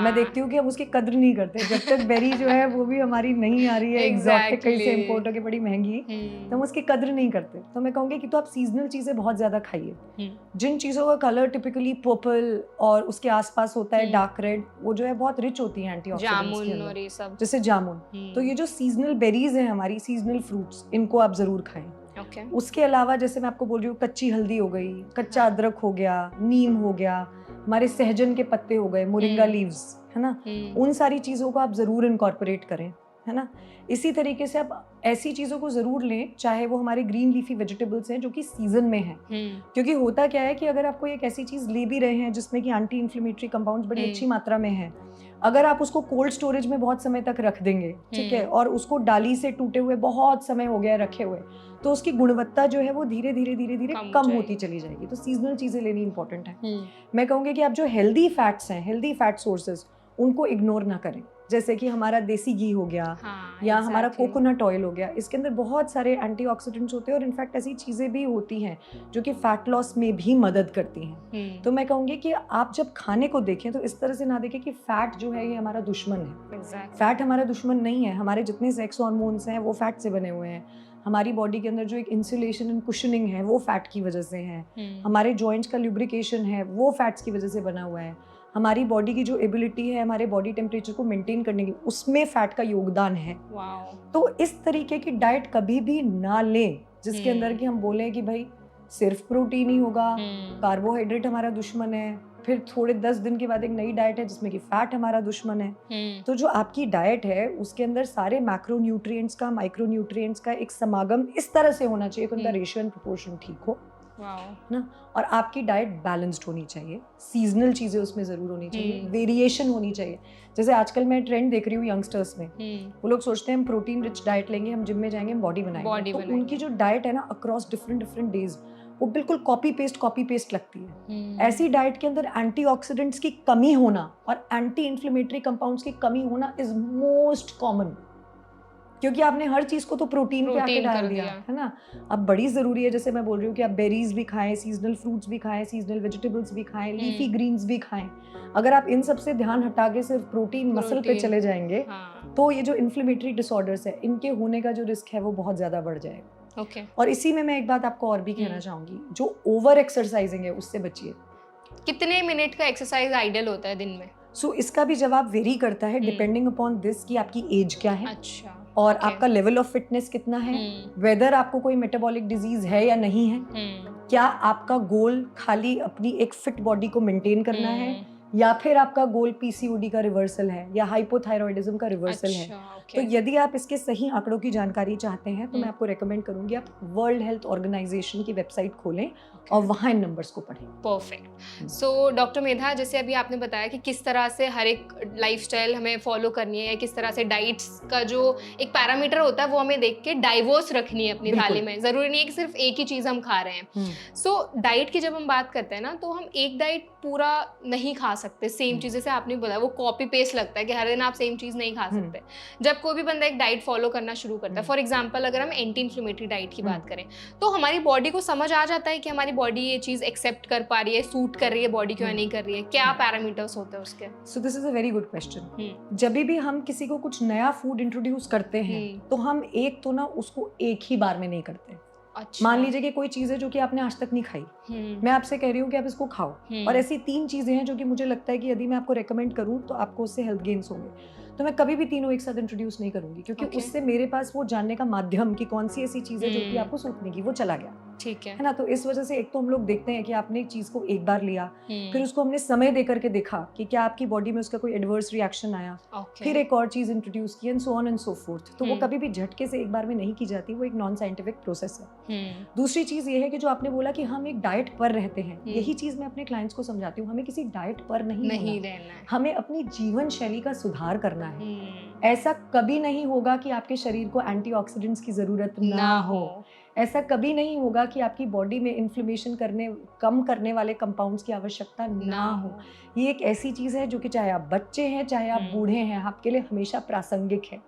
मैं देखती हूँ कि हम उसकी कद्र नहीं करते। जब तक बेरी जो है वो भी हमारी नहीं आ रही है, एग्जॉटिक कहीं से इम्पोर्ट होकर बड़ी महंगी, तो हम उसकी कद्र नहीं करते। तो मैं कहूँगी कि तो आप सीजनल चीज़ें बहुत ज़्यादा खाइए। जिन चीज़ों का कलर टिपिकली पर्पल और उसके आसपास होता है डार्क रेड, वो जो है बहुत रिच होती है एंटीऑक्सीडेंट्स के अंदर, और ये सब, जैसे जामुन। तो ये जो सीजनल बेरीज हैं हमारी, सीजनल फ्रूट्स, इनको आप ज़रूर खाएं। उसके अलावा जैसे मैं आपको बोल रही हूँ, कच्ची हल्दी हो गई, कच्चा अदरक हो गया, नीम हो गया, हमारे सहजन के पत्ते हो गए, मोरिंगा लीव्स, है ना, उन सारी चीज़ों को आप ज़रूर इनकॉर्पोरेट करें, है ना। इसी तरीके से आप ऐसी चीज़ों को ज़रूर लें, चाहे वो हमारे ग्रीन लीफी वेजिटेबल्स हैं जो कि सीजन में हैं, क्योंकि होता क्या है कि अगर आप कोई एक ऐसी चीज़ ले भी रहे हैं जिसमें कि एंटी इन्फ्लेमेटरी कंपाउंड्स बड़ी अच्छी मात्रा में हैं, अगर आप उसको कोल्ड स्टोरेज में बहुत समय तक रख देंगे, ठीक है, और उसको डाली से टूटे हुए बहुत समय हो गया रखे हुए, तो उसकी गुणवत्ता जो है वो धीरे धीरे कम होती चली जाएगी। तो सीजनल चीज़ें लेनी इंपॉर्टेंट है। मैं कहूँगी कि आप जो हेल्दी फैट्स हैं, हेल्दी फैट सोर्सेज, उनको इग्नोर ना करें। जैसे कि हमारा देसी घी हो गया, या हमारा कोकोनट ऑयल हो गया, इसके अंदर बहुत सारे एंटीऑक्सीडेंट्स होते हैं और इनफैक्ट ऐसी चीज़ें भी होती हैं जो कि फैट लॉस में भी मदद करती हैं। तो मैं कहूँगी कि आप जब खाने को देखें तो इस तरह से ना देखें कि फैट जो है ये हमारा दुश्मन है। फैट हमारा दुश्मन नहीं है। हमारे जितने सेक्स हार्मोन्स हैं वो फैट से बने हुए हैं। हमारी बॉडी के अंदर जो एक इंसुलेशन एंड कुशनिंग है वो फैट की वजह से है। हमारे जॉइंट्स का लुब्रिकेशन है वो फैट्स की वजह से बना हुआ है। हमारी बॉडी की जो एबिलिटी है हमारे बॉडी टेम्परेचर को मेंटेन करने की, उसमें फैट का योगदान है। तो इस तरीके की डाइट कभी भी ना लें जिसके अंदर कि हम बोलें कि भाई सिर्फ प्रोटीन ही होगा, कार्बोहाइड्रेट हमारा दुश्मन है, फिर थोड़े 10 दिन के बाद एक नई डाइट है जिसमें कि फैट हमारा दुश्मन है। तो जो आपकी डाइट है उसके अंदर सारे मैक्रो न्यूट्रिएंट्स का, माइक्रो न्यूट्रिएंट्स का एक समागम इस तरह से होना चाहिए कि उनका रेशियो एंड प्रोपोर्शन ठीक हो, ना, और आपकी डाइट बैलेंस्ड होनी चाहिए। सीजनल चीज़ें उसमें ज़रूर होनी चाहिए, वेरिएशन होनी चाहिए। जैसे आजकल मैं ट्रेंड देख रही हूँ यंगस्टर्स में, वो लोग सोचते हैं हम प्रोटीन रिच डाइट लेंगे, हम जिम में जाएंगे, हम बॉडी बनाएंगे। तो उनकी जो डाइट है ना अक्रॉस डिफरेंट डेज, वो बिल्कुल कॉपी पेस्ट लगती है। ऐसी डाइट के अंदर एंटीऑक्सीडेंट्स की कमी होना और एंटी इन्फ्लेमेटरी कंपाउंड्स की कमी होना इज मोस्ट कॉमन, क्योंकि आपने हर चीज को तो प्रोटीन पे आके डाल दिया है ना। अब बड़ी जरूरी है, जैसे मैं बोल रही हूँ कि आप बेरीज भी खाएं, सीजनल फ्रूट्स भी खाएं, सीजनल वेजिटेबल्स भी खाएं, लीफी ग्रीन्स भी खाएं। अगर आप इन सब से ध्यान हटा के सिर्फ प्रोटीन मसल पे चले जाएंगे, तो ये जो इन्फ्लेमेटरी डिसऑर्डर्स है इनके होने का जो रिस्क है वो बहुत ज्यादा बढ़ जाएगा। और इसी में मैं एक बात आपको और भी कहना चाहूंगी, जो ओवर एक्सरसाइजिंग है उससे बचिए। कितने मिनट का एक्सरसाइज आइडियल होता है दिन में? सो इसका भी जवाब वेरी करता है डिपेंडिंग अपॉन दिस कि आपकी एज क्या है, अच्छा, और आपका लेवल ऑफ फिटनेस कितना है, वेदर आपको कोई मेटाबॉलिक डिजीज है या नहीं है, क्या आपका गोल खाली अपनी एक फिट बॉडी को मेंटेन करना है या फिर आपका गोल पीसीओडी का रिवर्सल है या हाइपोथायरॉयडिज्म का रिवर्सल है। तो यदि आप इसके सही आंकड़ों की जानकारी चाहते हैं तो मैं आपको रेकमेंड करूंगी आप वर्ल्ड हेल्थ ऑर्गेनाइजेशन की वेबसाइट खोलें और वहाँ इन नंबर्स को पढ़ें। परफेक्ट। सो डॉक्टर मेधा, जैसे अभी आपने बताया कि किस तरह से हर एक लाइफस्टाइल हमें फॉलो करनी है, किस तरह से डाइट्स का जो एक पैरामीटर होता है वो हमें देख के डाइवर्स रखनी है अपनी थाली में, जरूरी नहीं है कि सिर्फ एक ही चीज हम खा रहे हैं। सो डाइट की जब हम बात करते हैं ना, तो हम एक डाइट पूरा नहीं खा सकते सेम चीज, जैसे आपने बोला वो कॉपी पेस्ट लगता है कि हर दिन आप सेम चीज नहीं खा सकते। जब कोई भी बंदा एक डाइट फॉलो करना शुरू करता है, फॉर एग्जांपल अगर हम एंटी इन्फ्लेमेटरी डाइट की बात करें, तो हमारी बॉडी को समझ आ जाता है कि हमारी बॉडी ये चीज एक्सेप्ट कर पा रही है, सूट कर रही है बॉडी क्यों नहीं कर रही है, क्या पैरामीटर्स होते हैं उसके? So this is a very good question. जब भी हम किसी को कुछ नया फूड इंट्रोड्यूस करते हैं तो हम एक तो ना उसको एक ही बार में नहीं करते। अच्छा। मान लीजिए कि कोई चीज है जो कि आपने आज तक नहीं खाई, मैं आपसे कह रही हूँ कि आप इसको खाओ, और ऐसी 3 चीजें हैं जो कि मुझे लगता है कि यदि मैं आपको रेकमेंड करूँ तो आपको उससे हेल्थ गेन्स होंगे, तो मैं कभी भी तीनों एक साथ इंट्रोड्यूस नहीं करूंगी, क्योंकि उससे मेरे पास वो जानने का माध्यम कि कौन सी ऐसी चीज है जो कि आपको सूट नहीं की, वो चला गया। ठीक है ना? तो इस वजह से एक तो हम लोग देखते हैं कि आपने एक चीज को एक बार लिया, फिर उसको हमने समय दे करके देखा कि क्या आपकी बॉडी में उसका कोई एडवर्स रिएक्शन आया, फिर एक और चीज इंट्रोड्यूस की, and so on and so fourth. तो वो कभी भी झटके से एक बार में नहीं की जाती, वो एक नॉन साइंटिफिक प्रोसेस है। दूसरी चीज ये है कि जो आपने बोला कि हम एक डाइट पर रहते हैं, यही चीज मैं अपने क्लाइंट्स को समझाती हूँ, हमें किसी डाइट पर नहीं रहना है, हमें अपनी जीवन शैली का सुधार करना है। ऐसा कभी नहीं होगा कि आपके शरीर को एंटीऑक्सीडेंट्स की जरूरत ना हो, ऐसा कभी नहीं होगा कि आपकी बॉडी में इन्फ्लेमेशन कम करने वाले कंपाउंड्स की आवश्यकता ना हो। ये एक ऐसी चीज है जो कि चाहे आप बच्चे हैं चाहे आप बूढ़े हैं, आपके लिए हमेशा प्रासंगिक है।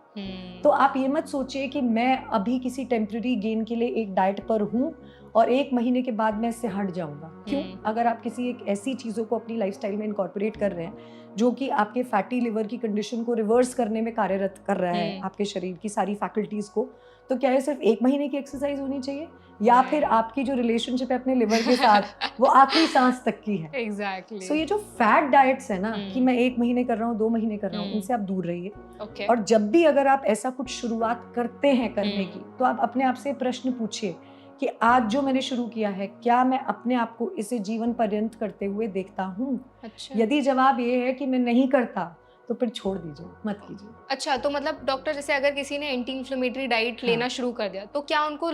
तो आप ये मत सोचिए कि मैं अभी किसी टेम्पररी गेन के लिए एक डाइट पर हूँ और 1 महीने के बाद मैं इससे हट जाऊंगा। क्यों? अगर आप किसी एक ऐसी चीजों को अपनी लाइफस्टाइल में इनकॉर्पोरेट कर रहे हैं जो कि आपके फैटी लिवर की कंडीशन को रिवर्स करने में कार्यरत कर रहा है, आपके शरीर की सारी फैकल्टीज को, तो क्या ये सिर्फ 1 महीने की एक्सरसाइज होनी चाहिए, या फिर आपकी जो रिलेशनशिप है अपने लिवर के साथ वो आखिरी सांस तक की है? एग्जैक्टली। सो ये जो फैट डाइट्स है ना कि मैं 1 महीने कर रहा हूँ 2 महीने कर रहा हूँ, इनसे आप दूर रहिए। और जब भी अगर आप ऐसा कुछ शुरुआत करते हैं करने की, तो आप अपने आप से प्रश्न पूछिए कि आज जो मैंने शुरू किया है क्या मैं अपने आप को इसे जीवन पर्यंत करते हुए देखता हूँ? अच्छा। यदि जवाब ये है कि मैं नहीं करता, तो फिर छोड़ दीजिए, मत कीजिए। अच्छा, तो मतलब डॉक्टर, जैसे अगर किसी ने एंटी इन्फ्लेमेटरी डाइट लेना शुरू कर दिया, तो क्या उनको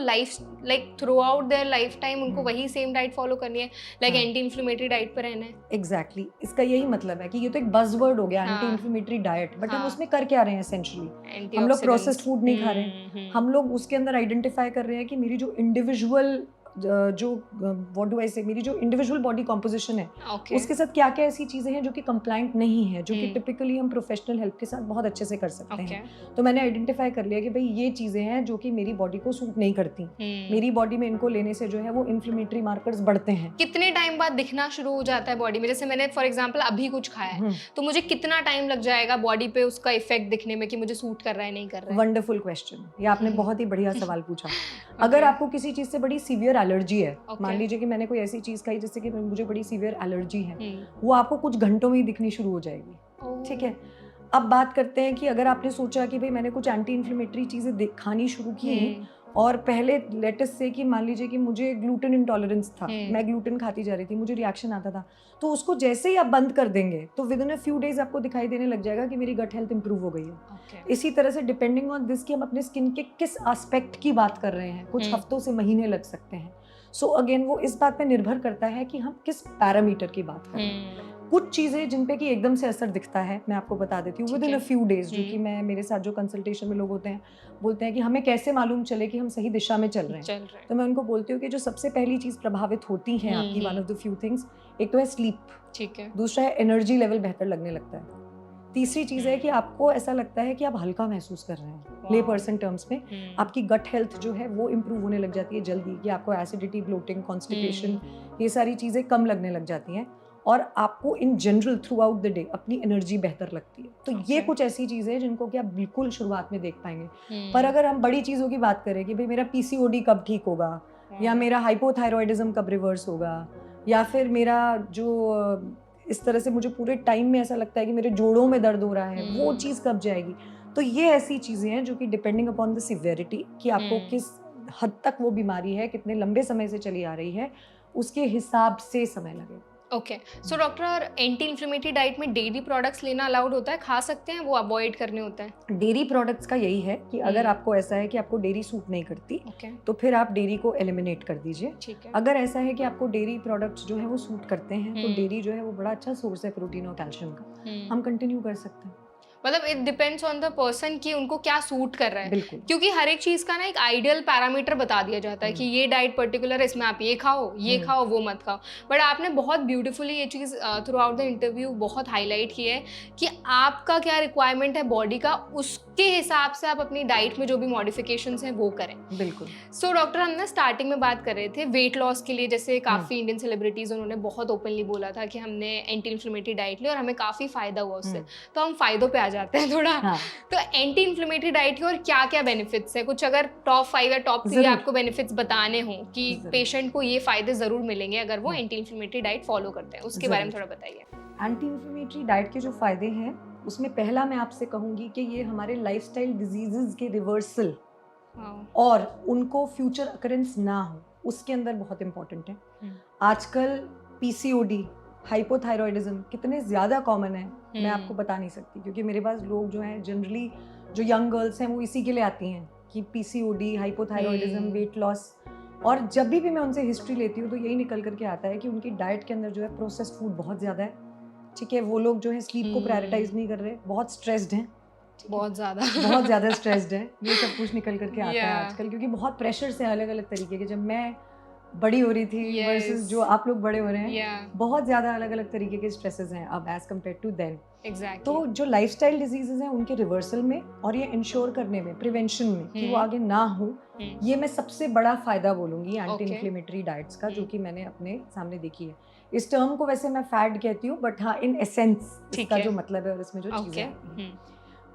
through out their life time उनको वही सेम डाइट फॉलो करनी है, एंटी इन्फ्लेमेटरी डाइट पर रहना है? एग्जैक्टली, इसका यही मतलब है कि ये तो एक बज़वर्ड हो गया एंटी इन्फ्लेमेटरी डाइट, बट हम उसमें कर क्या रहे हैं एसेंशियली? हम लोग प्रोसेस्ड फूड नहीं खा रहे, हम लोग उसके अंदर आइडेंटिफाई कर रहे हैं कि मेरी जो इंडिविजुअल व्हाट डू आई से मेरी जो इंडिविजुअल बॉडी कॉम्पोजिशन है, उसके साथ क्या क्या ऐसी चीजें हैं जो कि कंप्लाइंट नहीं है, जो कि टिपिकली हम प्रोफेशनल हेल्प के साथ बहुत अच्छे से कर सकते हैं। तो मैंने आइडेंटिफाई कर लिया कि भाई ये चीजें हैं जो कि मेरी बॉडी को सूट नहीं करती, मेरी बॉडी में इनको लेने से जो है वो इन्फ्लेमेटरी मार्कर्स बढ़ते हैं। कितने टाइम बाद दिखना शुरू हो जाता है बॉडी में? जैसे मैंने फॉर एग्जाम्पल अभी कुछ खाया है, तो मुझे कितना टाइम लग जाएगा बॉडी पे उसका इफेक्ट दिखने में कि मुझे सूट कर रहा है नहीं कर रहा है? वंडरफुल क्वेश्चन, ये आपने बहुत ही बढ़िया सवाल पूछा। अगर आपको किसी चीज से बड़ी सीवियर एलर्जी है, मान लीजिए कि मैंने कोई ऐसी चीज खाई जिससे कि मुझे बड़ी सीवियर एलर्जी है, वो आपको कुछ घंटों में ही दिखनी शुरू हो जाएगी। ठीक है, अब बात करते हैं कि अगर आपने सोचा कि भाई मैंने कुछ एंटी इन्फ्लेमेटरी चीजें खानी शुरू की, और पहले लेटेस्ट से कि मान लीजिए कि मुझे ग्लूटेन इंटॉलरेंस था, मैं ग्लूटेन खाती जा रही थी, मुझे रिएक्शन आता था, तो उसको जैसे ही आप बंद कर देंगे तो with in a few days आपको दिखाई देने लग जाएगा कि मेरी गट हेल्थ इंप्रूव हो गई है। इसी तरह से डिपेंडिंग ऑन दिस कि हम अपने स्किन के किस एस्पेक्ट की बात कर रहे हैं, कुछ हफ्तों से महीने लग सकते हैं। सो अगेन वो इस बात पे निर्भर करता है कि हम किस पैरामीटर की बात कर रहे हैं। कुछ चीजें जिन पे कि एकदम से असर दिखता है, मैं आपको बता देती हूँ with in a few days, जो कि मैं मेरे साथ जो कंसल्टेशन में लोग होते हैं बोलते हैं कि हमें कैसे मालूम चले कि हम सही दिशा में चल रहे हैं। तो मैं उनको बोलती हूँ कि जो सबसे पहली चीज प्रभावित होती है आपकी, one of the few things, एक तो है स्लीप, ठीक है, दूसरा है एनर्जी लेवल बेहतर लगने लगता है, तीसरी चीज है कि आपको ऐसा लगता है कि आप हल्का महसूस कर रहे हैं। ले पर्सन टर्म्स में आपकी गट हेल्थ जो है वो इम्प्रूव होने लग जाती है जल्दी, कि आपको एसिडिटी, ब्लोटिंग, कॉन्स्टिपेशन, ये सारी चीजें कम लगने लग जाती हैं, और आपको in general through out the day अपनी एनर्जी बेहतर लगती है। तो ये कुछ ऐसी चीजें हैं जिनको कि आप बिल्कुल शुरुआत में देख पाएंगे। पर अगर हम बड़ी चीजों की बात करें कि भाई मेरा पीसीओडी कब ठीक होगा, या मेरा हाइपोथायरॉयडिज्म कब रिवर्स होगा, या फिर मेरा जो इस तरह से मुझे पूरे टाइम में ऐसा लगता है कि मेरे जोड़ों में दर्द हो रहा है, वो चीज़ कब जाएगी, तो ये ऐसी चीज़ें हैं जो कि डिपेंडिंग अपॉन द सिवियरिटी, कि आपको किस हद तक वो बीमारी है, कितने लंबे समय से चली आ रही है, उसके हिसाब से समय लगेगा। Okay, so doctor, anti inflammatory diet में डेयरी प्रोडक्ट्स लेना अलाउड होता है, खा सकते हैं, वो अवॉइड करने होता है? डेयरी प्रोडक्ट्स का यही है कि अगर हम्म। आपको ऐसा है कि आपको डेयरी सूट नहीं करती ओके, तो फिर आप डेयरी को एलिमिनेट कर दीजिए। ठीक है। अगर ऐसा है कि आपको डेयरी प्रोडक्ट्स जो है वो सूट करते हैं तो हम्म। डेयरी जो है वो बड़ा अच्छा सोर्स है प्रोटीन और कैल्शियम का, हम कंटिन्यू कर सकते हैं। मतलब it depends on the person कि उनको क्या सूट कर रहा है, बिल्कुल। क्योंकि हर एक चीज़ का ना एक आइडियल पैरामीटर बता दिया जाता है कि ये डाइट पर्टिकुलर है, इसमें आप ये खाओ वो मत खाओ। बट आपने बहुत ब्यूटीफुली ये चीज़ थ्रू आउट द इंटरव्यू बहुत हाईलाइट की है कि आपका क्या रिक्वायरमेंट है बॉडी का, उसके हिसाब से आप अपनी डाइट में जो भी मॉडिफिकेशंस हैं वो करें। बिल्कुल। सो डॉक्टर, हम ना स्टार्टिंग में बात कर रहे थे वेट लॉस के लिए, जैसे काफ़ी इंडियन सेलिब्रिटीज़ उन्होंने बहुत ओपनली बोला था कि हमने एंटी इन्फ्लेमेटरी डाइट ली और हमें काफ़ी फ़ायदा हुआ उससे। तो हम फ़ायदों पे आ जाते हैं थोड़ा। हाँ। तो एंटी इन्फ्लेमेटरी डाइट के और क्या क्या बेनिफिट्स है, कुछ अगर टॉप 5 या टॉप 3 जरूर। आपको बेनिफिट्स बताने हो कि जरूर। पेशेंट को ये फ़ायदे ज़रूर मिलेंगे अगर वो एंटी इन्फ्लेमेटरी डाइट फॉलो करते हैं, उसके बारे में जरूर। थोड़ा बताइए। एंटी इन्फ्लेमेटरी डाइट के जो फायदे हैं उसमें पहला मैं आपसे कहूंगी कि ये हमारे लाइफस्टाइल डिजीजेस के रिवर्सल और उनको फ्यूचर अकरेंस ना हो उसके अंदर बहुत इंपॉर्टेंट है। आजकल पीसीओडी, हाइपोथायरॉयडिज्म कितने ज़्यादा कॉमन है मैं आपको बता नहीं सकती, क्योंकि मेरे पास लोग जो हैं जनरली जो यंग गर्ल्स हैं वो इसी के लिए आती हैं कि पीसीओडी, हाइपोथायरॉयडिज्म, वेट लॉस। और जब भी मैं उनसे हिस्ट्री लेती हूँ तो यही निकल करके आता है कि उनकी डाइट के अंदर जो है प्रोसेस्ड फूड बहुत ज़्यादा है। ठीक है, वो लोग जो है स्लीप को प्रायोरिटाइज नहीं कर रहे, बहुत स्ट्रेस्ड हैं, बहुत ज़्यादा बहुत ज़्यादा स्ट्रेस्ड है, ये सब कुछ निकल करके आता है Yeah. आजकल, क्योंकि बहुत प्रेशर से अलग अलग तरीके के, जब मैं बड़ी हो रही थी Yes. वर्सेस जो आप लोग बड़े हो रहे हैं, Yeah. बहुत ज़्यादा अलग अलग तरीके के स्ट्रेसेस हैं अब as compare to then. Exactly. तो जो लाइफस्टाइल डिजीजेज हैं उनके रिवर्सल में और ये इंश्योर करने में, प्रिवेंशन में कि वो आगे ना हो, ये मैं सबसे बड़ा फायदा बोलूंगी एंटी इन्फ्लेमेटरी डाइट्स का, जो कि मैंने अपने सामने देखी है। इस टर्म को वैसे मैं फैड कहती हूँ, बट हाँ इन एसेंस इसका जो मतलब है और इसमें जो चीजें आती हैं।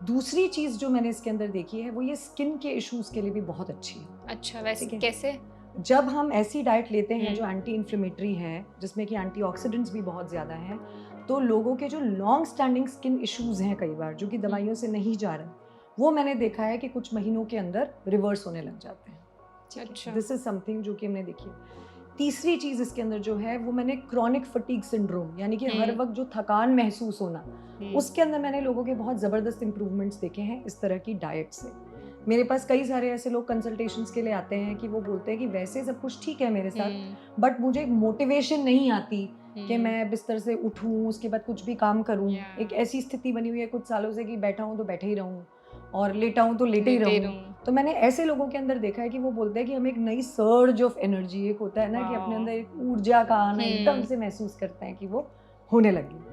दूसरी चीज जो मैंने इसके अंदर देखी है वो ये स्किन के इश्यूज के लिए भी बहुत अच्छी है। अच्छा, वैसे कैसे? जब हम ऐसी डाइट लेते हैं जो एंटी इन्फ्लेमेटरी है, जिसमें कि एंटीऑक्सीडेंट्स भी बहुत ज़्यादा हैं, तो लोगों के जो लॉन्ग स्टैंडिंग स्किन इश्यूज हैं कई बार, जो कि दवाइयों से नहीं जा रहे, वो मैंने देखा है कि कुछ महीनों के अंदर रिवर्स होने लग जाते हैं। अच्छा। दिस इज समथिंग जो कि हमने देखी है। तीसरी चीज़ इसके अंदर जो है वो मैंने क्रॉनिक फटीग सिंड्रोम, यानी कि हर वक्त जो थकान महसूस होना, उसके अंदर मैंने लोगों के बहुत ज़बरदस्त इंप्रूवमेंट्स देखे हैं इस तरह की डाइट से। मेरे पास कई सारे ऐसे लोग कंसल्टेशंस के लिए आते हैं कि वो बोलते हैं कि वैसे सब कुछ ठीक है मेरे साथ, बट मुझे एक मोटिवेशन नहीं आती कि मैं बिस्तर से उठूं, उसके बाद कुछ भी काम करूं। एक ऐसी स्थिति बनी हुई है कुछ सालों से कि बैठा हूं तो बैठे ही रहूं और लेटा हूं तो लेटे ही रहूं। तो मैंने ऐसे लोगों के अंदर देखा है कि वो बोलते हैं कि हमें एक नई सर्ज ऑफ एनर्जी, एक होता है ना कि अपने अंदर एक ऊर्जा का आना एकदम से महसूस करते हैं कि वो होने लगी।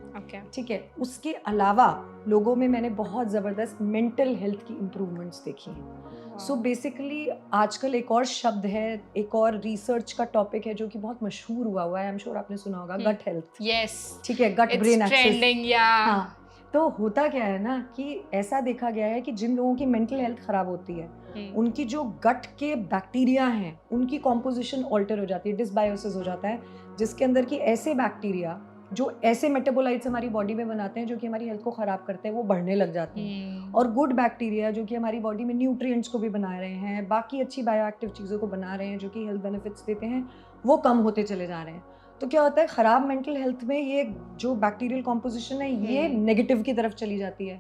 ठीक है, उसके अलावा लोगों में मैंने बहुत ज़बरदस्त मेंटल हेल्थ की इम्प्रूवमेंट्स देखी हैं। सो बेसिकली आजकल एक और शब्द है, एक और रिसर्च का टॉपिक है जो कि बहुत मशहूर हुआ है, आई एम श्योर आपने सुना होगा, गट हेल्थ। यस, ठीक है, गट ब्रेन एक्सेस। हाँ, तो होता क्या है ना कि ऐसा देखा गया है कि जिन लोगों की मेंटल हेल्थ खराब होती है, उनकी जो गट के बैक्टीरिया हैं उनकी कॉम्पोजिशन ऑल्टर हो जाती है, डिसबायोसिस हो जाता है, जिसके अंदर की ऐसे बैक्टीरिया जो ऐसे मेटाबोलाइट्स हमारी बॉडी में बनाते हैं जो कि हमारी हेल्थ को ख़राब करते हैं, वो बढ़ने लग जाते हैं। और गुड बैक्टीरिया जो कि हमारी बॉडी में न्यूट्रिएंट्स को भी बना रहे हैं, बाकी अच्छी बायोएक्टिव चीज़ों को बना रहे हैं जो कि हेल्थ बेनिफिट्स देते हैं, वो कम होते चले जा रहे हैं। तो क्या होता है, ख़राब मेंटल हेल्थ में ये जो बैक्टीरियल कॉम्पोजिशन है ये नेगेटिव की तरफ चली जाती है।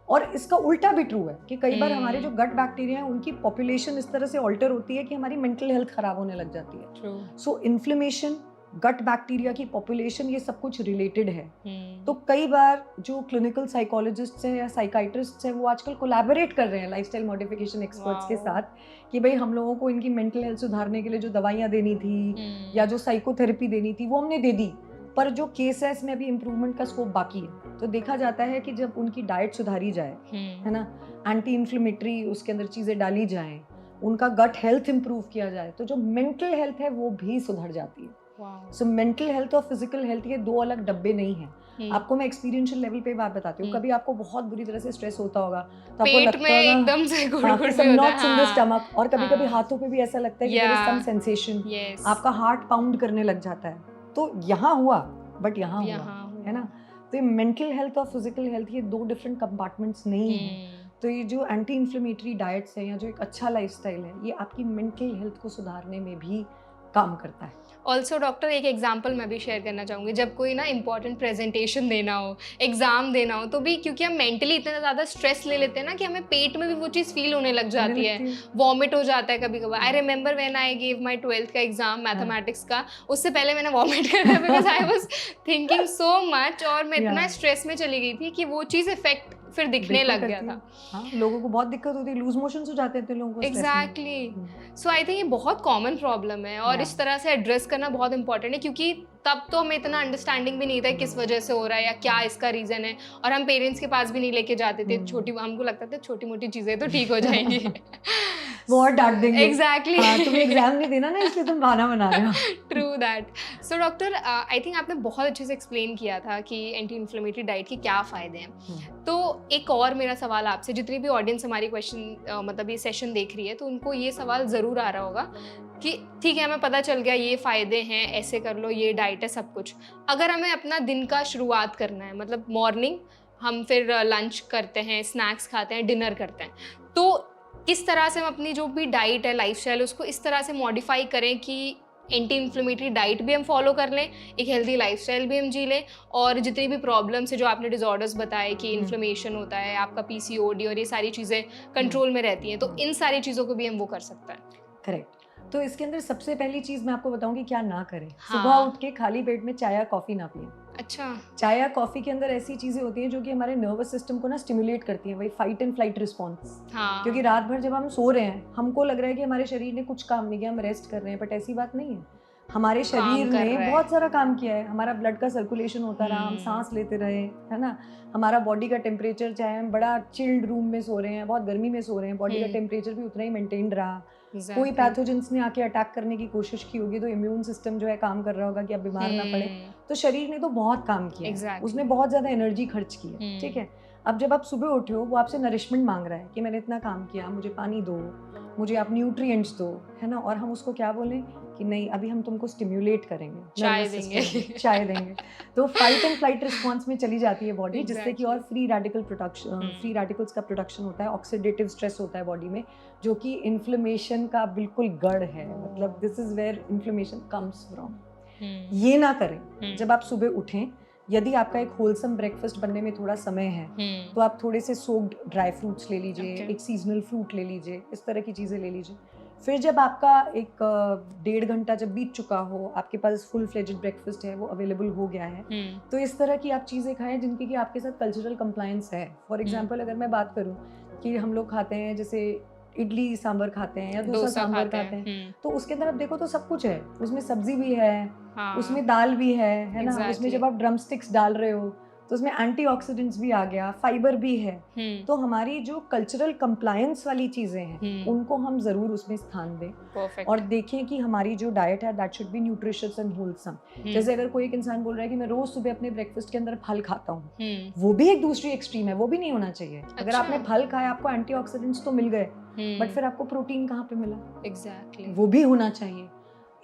और इसका उल्टा भी ट्रू है कि कई बार हमारे जो गट बैक्टीरिया हैं उनकी पॉपुलेशन इस तरह से ऑल्टर होती है कि हमारी मेंटल हेल्थ ख़राब होने लग जाती है। सो इन्फ्लेमेशन, गट बैक्टीरिया की पॉपुलेशन, ये सब कुछ रिलेटेड है। तो कई बार जो क्लिनिकल साइकोलॉजिस्ट हैं या साइकाइट्रिस्ट हैं वो आजकल कोलैबोरेट कर रहे हैं लाइफस्टाइल मॉडिफिकेशन एक्सपर्ट्स के साथ कि भाई हम लोगों को इनकी मेंटल हेल्थ सुधारने के लिए जो दवाइयाँ देनी थी या जो साइकोथेरेपी देनी थी वो हमने दे दी, पर जो केसेस में अभी इम्प्रूवमेंट का स्कोप बाकी है। तो देखा जाता है कि जब उनकी डाइट सुधारी जाए, है ना, एंटी इन्फ्लेमेटरी उसके अंदर चीज़ें डाली जाएं, उनका गट हेल्थ इंप्रूव किया जाए, तो जो मेंटल हेल्थ है वो भी सुधर जाती है। सो मेंटल हेल्थ और फिजिकल हेल्थ ये दो अलग डब्बे नहीं हैं। आपको मैं एक्सपीरियंशियल लेवल पे बात बताती हूँ, कभी आपको बहुत बुरी तरह से स्ट्रेस होता होगा तो आपको लगता है एकदम से गुड़गुड़ से नॉट्स इन द स्टमक, और कभी-कभी हाथों पे भी ऐसा लगता है कि देयर इज सम सेंसेशन, आपका हार्ट पाउंड करने लग जाता है। तो यहाँ हुआ, बट यहाँ हुआ, है ना। तो ये मेंटल हेल्थ और फिजिकल हेल्थ ये दो डिफरेंट कंपार्टमेंट्स नहीं हैं। तो ये जो एंटी इन्फ्लेमेटरी डाइट्स हैं या जो एक अच्छा लाइफस्टाइल है, ये आपकी मेंटल हेल्थ को सुधारने में भी काम करता है। ऑल्सो डॉक्टर एक एग्जाम्पल मैं भी शेयर करना चाहूँगी, जब कोई ना इंपॉर्टेंट प्रेजेंटेशन देना हो, एग्जाम देना हो, तो भी क्योंकि हम मेंटली इतना ज़्यादा स्ट्रेस ले लेते हैं ना कि हमें पेट में भी वो चीज़ फील होने लग जाती है, वॉमिट हो जाता है कभी कभार। I remember when I give my 12th का एग्जाम मैथमेटिक्स का, उससे पहले मैंने वॉमिट कर दिया because I was thinking so much, और मैं इतना स्ट्रेस में चली गई थी कि वो चीज़ इफेक्ट फिर दिखने लग गया था। हाँ, लोगों को बहुत दिक्कत होती है, लूज मोशंस हो जाते थे लोगों को। एग्जैक्टली। सो आई थिंक ये बहुत कॉमन प्रॉब्लम है, और इस तरह से एड्रेस करना बहुत इंपॉर्टेंट है, क्योंकि तब तो हमें इतना अंडरस्टैंडिंग भी नहीं था किस वजह से हो रहा है या क्या इसका रीजन है, और हम पेरेंट्स के पास भी नहीं लेके जाते थे। हमको लगता था छोटी मोटी चीजें तो ठीक हो जाएंगी। वो और डांट देंगे। एग्जैक्टली। तुम्हें एग्जाम नहीं देना ना, इसलिए तुम बहाना बना रहे हो। True that. So doctor, I think आपने बहुत अच्छे से एक्सप्लेन किया था कि एंटी इन्फ्लेमेटरी डाइट के क्या फ़ायदे हैं। तो एक और मेरा सवाल आपसे, जितनी भी ऑडियंस हमारी क्वेश्चन मतलब ये सेशन देख रही है, तो उनको ये सवाल ज़रूर आ रहा होगा कि ठीक है, हमें पता चल गया ये फ़ायदे हैं, ऐसे कर लो, ये डाइट है, सब कुछ। अगर हमें अपना दिन का शुरुआत करना है, मतलब मॉर्निंग हम फिर लंच करते हैं, स्नैक्स खाते हैं, डिनर करते हैं, तो किस तरह से हम अपनी जो भी डाइट है, लाइफस्टाइल, उसको इस तरह से मॉडिफाई करें कि एंटी इन्फ्लेमेटरी डाइट भी हम फॉलो कर लें, एक हेल्दी लाइफस्टाइल भी हम जी लें, और जितनी भी प्रॉब्लम्स है जो आपने डिसऑर्डर्स बताए कि इन्फ्लेमेशन होता है, आपका पीसीओडी और ये सारी चीज़ें कंट्रोल में रहती हैं, तो इन सारी चीज़ों को भी हम वो कर सकते हैं। करेक्ट। तो इसके अंदर सबसे पहली चीज़ मैं आपको बताऊंगी क्या ना करें। हाँ। सुबह उठ के खाली पेट में चाय या कॉफ़ी ना पिएं। अच्छा। चाय या कॉफ़ी के अंदर ऐसी चीज़ें होती हैं जो कि हमारे नर्वस सिस्टम को ना स्टिमुलेट करती हैं, वही फाइट एंड फ्लाइट रिस्पॉन्स। हाँ। क्योंकि रात भर जब हम सो रहे हैं, हमको लग रहा है कि हमारे शरीर ने कुछ काम नहीं किया, हम रेस्ट कर रहे हैं, बट ऐसी बात नहीं है। हमारे शरीर ने बहुत सारा काम किया है। हमारा ब्लड का सर्कुलेशन होता रहा, हम सांस लेते रहे, है ना। हमारा बॉडी का टेम्परेचर, चाहे हम बड़ा चिल्ड रूम में सो रहे हैं, बहुत गर्मी में सो रहे हैं, बॉडी का टेम्परेचर भी उतना ही मेंटेन रहा। कोई पैथोजेंस ने आके अटैक करने की कोशिश की होगी, तो इम्यून सिस्टम जो है काम कर रहा होगा कि आप बीमार ना पड़े। तो शरीर ने तो बहुत काम किया, उसने बहुत ज़्यादा एनर्जी खर्च की है, ठीक है। अब जब आप सुबह उठे हो, वो आपसे नरिशमेंट मांग रहा है कि मैंने इतना काम किया, मुझे पानी दो, मुझे आप न्यूट्रिएंट्स दो, है ना। और हम उसको क्या बोलें कि नहीं, अभी हम तुमको स्टिम्युलेट करेंगे, चाय देंगे। चाय देंगे। तो फाइट एंड फ्लाइट रिस्पॉन्स में चली जाती है बॉडी, जिससे कि और फ्री रेडिकल्स का प्रोडक्शन होता है, ऑक्सीडेटिव स्ट्रेस होता है बॉडी में, जो कि इन्फ्लेमेशन का बिल्कुल गढ़ है। मतलब this is where inflammation comes from. ये ना करें। जब आप सुबह उठें, यदि आपका एक होलसम ब्रेकफास्ट बनने में थोड़ा समय है, तो आप थोड़े से सोक्ड ड्राई फ्रूट्स ले लीजिए, एक सीजनल फ्रूट ले लीजिए, इस तरह की चीज़ें ले लीजिए। फिर जब आपका एक 1.5 घंटा जब बीत चुका हो, आपके पास फुल फ्लेजेड ब्रेकफास्ट है, वो अवेलेबल हो गया है, तो इस तरह की आप चीज़ें खाएं जिनकी कि आपके साथ कल्चरल कंप्लायंस है। फॉर एग्जांपल अगर मैं बात करूं कि हम लोग खाते हैं जैसे इडली सांभर खाते हैं या डोसा सांभर खाते हैं, तो उसके अंदर आप देखो तो सब कुछ है, उसमें सब्जी भी है, उसमें दाल भी है ना। उसमें जब आप ड्रम स्टिक्स डाल रहे हो तो उसमें एंटीऑक्सीडेंट्स भी आ गया, फाइबर भी है। तो हमारी जो कल्चरल कंप्लायंस वाली चीजें हैं, उनको हम जरूर उसमें स्थान दें। और देखें कि हमारी जो डाइट है that should be nutritious and wholesome. जैसे अगर कोई एक इंसान बोल रहा है कि मैं रोज सुबह अपने ब्रेकफास्ट के अंदर फल खाता हूँ, वो भी एक दूसरी एक्सट्रीम है, वो भी नहीं होना चाहिए। अगर आपने फल खाया, आपको एंटीऑक्सीडेंट्स तो मिल गए, बट फिर आपको प्रोटीन कहाँ पे मिला? एग्जैक्टली। वो भी होना चाहिए।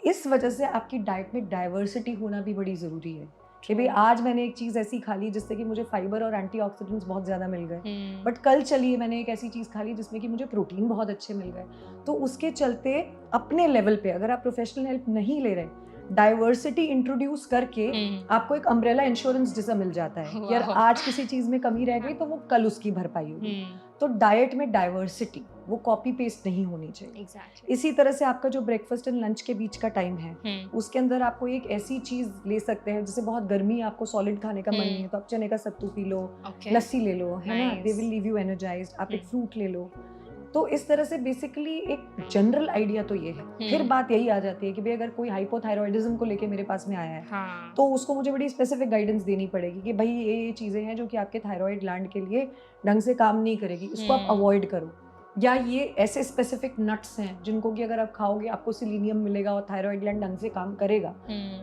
इस वजह से आपकी डाइट में डाइवर्सिटी होना भी बड़ी जरूरी है कि भाई आज मैंने एक चीज़ ऐसी खा ली जिससे कि मुझे फाइबर और एंटीऑक्सीडेंट्स बहुत ज़्यादा मिल गए, बट कल चलिए मैंने एक ऐसी चीज़ खा ली जिसमें कि मुझे प्रोटीन बहुत अच्छे मिल गए। तो उसके चलते अपने लेवल पे, अगर आप प्रोफेशनल हेल्प नहीं ले रहे, डाइवर्सिटी इंट्रोड्यूस करके आपको एक अम्ब्रेला इंश्योरेंस जैसा मिल जाता है कि यार आज किसी चीज़ में कमी रह गई तो वो कल उसकी भरपाई होगी। तो डाइट में डाइवर्सिटी, वो कॉपी पेस्ट नहीं होनी चाहिए। इसी तरह से आपका जो ब्रेकफास्ट एंड लंच के बीच का टाइम है, उसके अंदर आपको एक ऐसी चीज ले सकते हैं, जैसे बहुत गर्मी, आपको सॉलिड खाने का मन नहीं है तो आप चने का सत्तू पी लो, लस्सी ले लो, है ना, they will leave you energised. आप एक फ्रूट ले लो। तो इस तरह से बेसिकली एक जनरल आइडिया तो ये है। फिर बात यही आ जाती है कि भाई अगर कोई हाइपोथायरॉयडिज्म को लेके मेरे पास में आया है, तो उसको मुझे बड़ी स्पेसिफिक गाइडेंस देनी पड़ेगी कि भाई ये चीज़ें हैं जो कि आपके थायराइड ग्लैंड के लिए ढंग से काम नहीं करेगी, इसको आप अवॉइड करो। या ये ऐसे स्पेसिफिक नट्स हैं जिनको कि अगर आप खाओगे आपको सिलीनियम मिलेगा और थायराइड ग्लैंड ढंग से काम करेगा।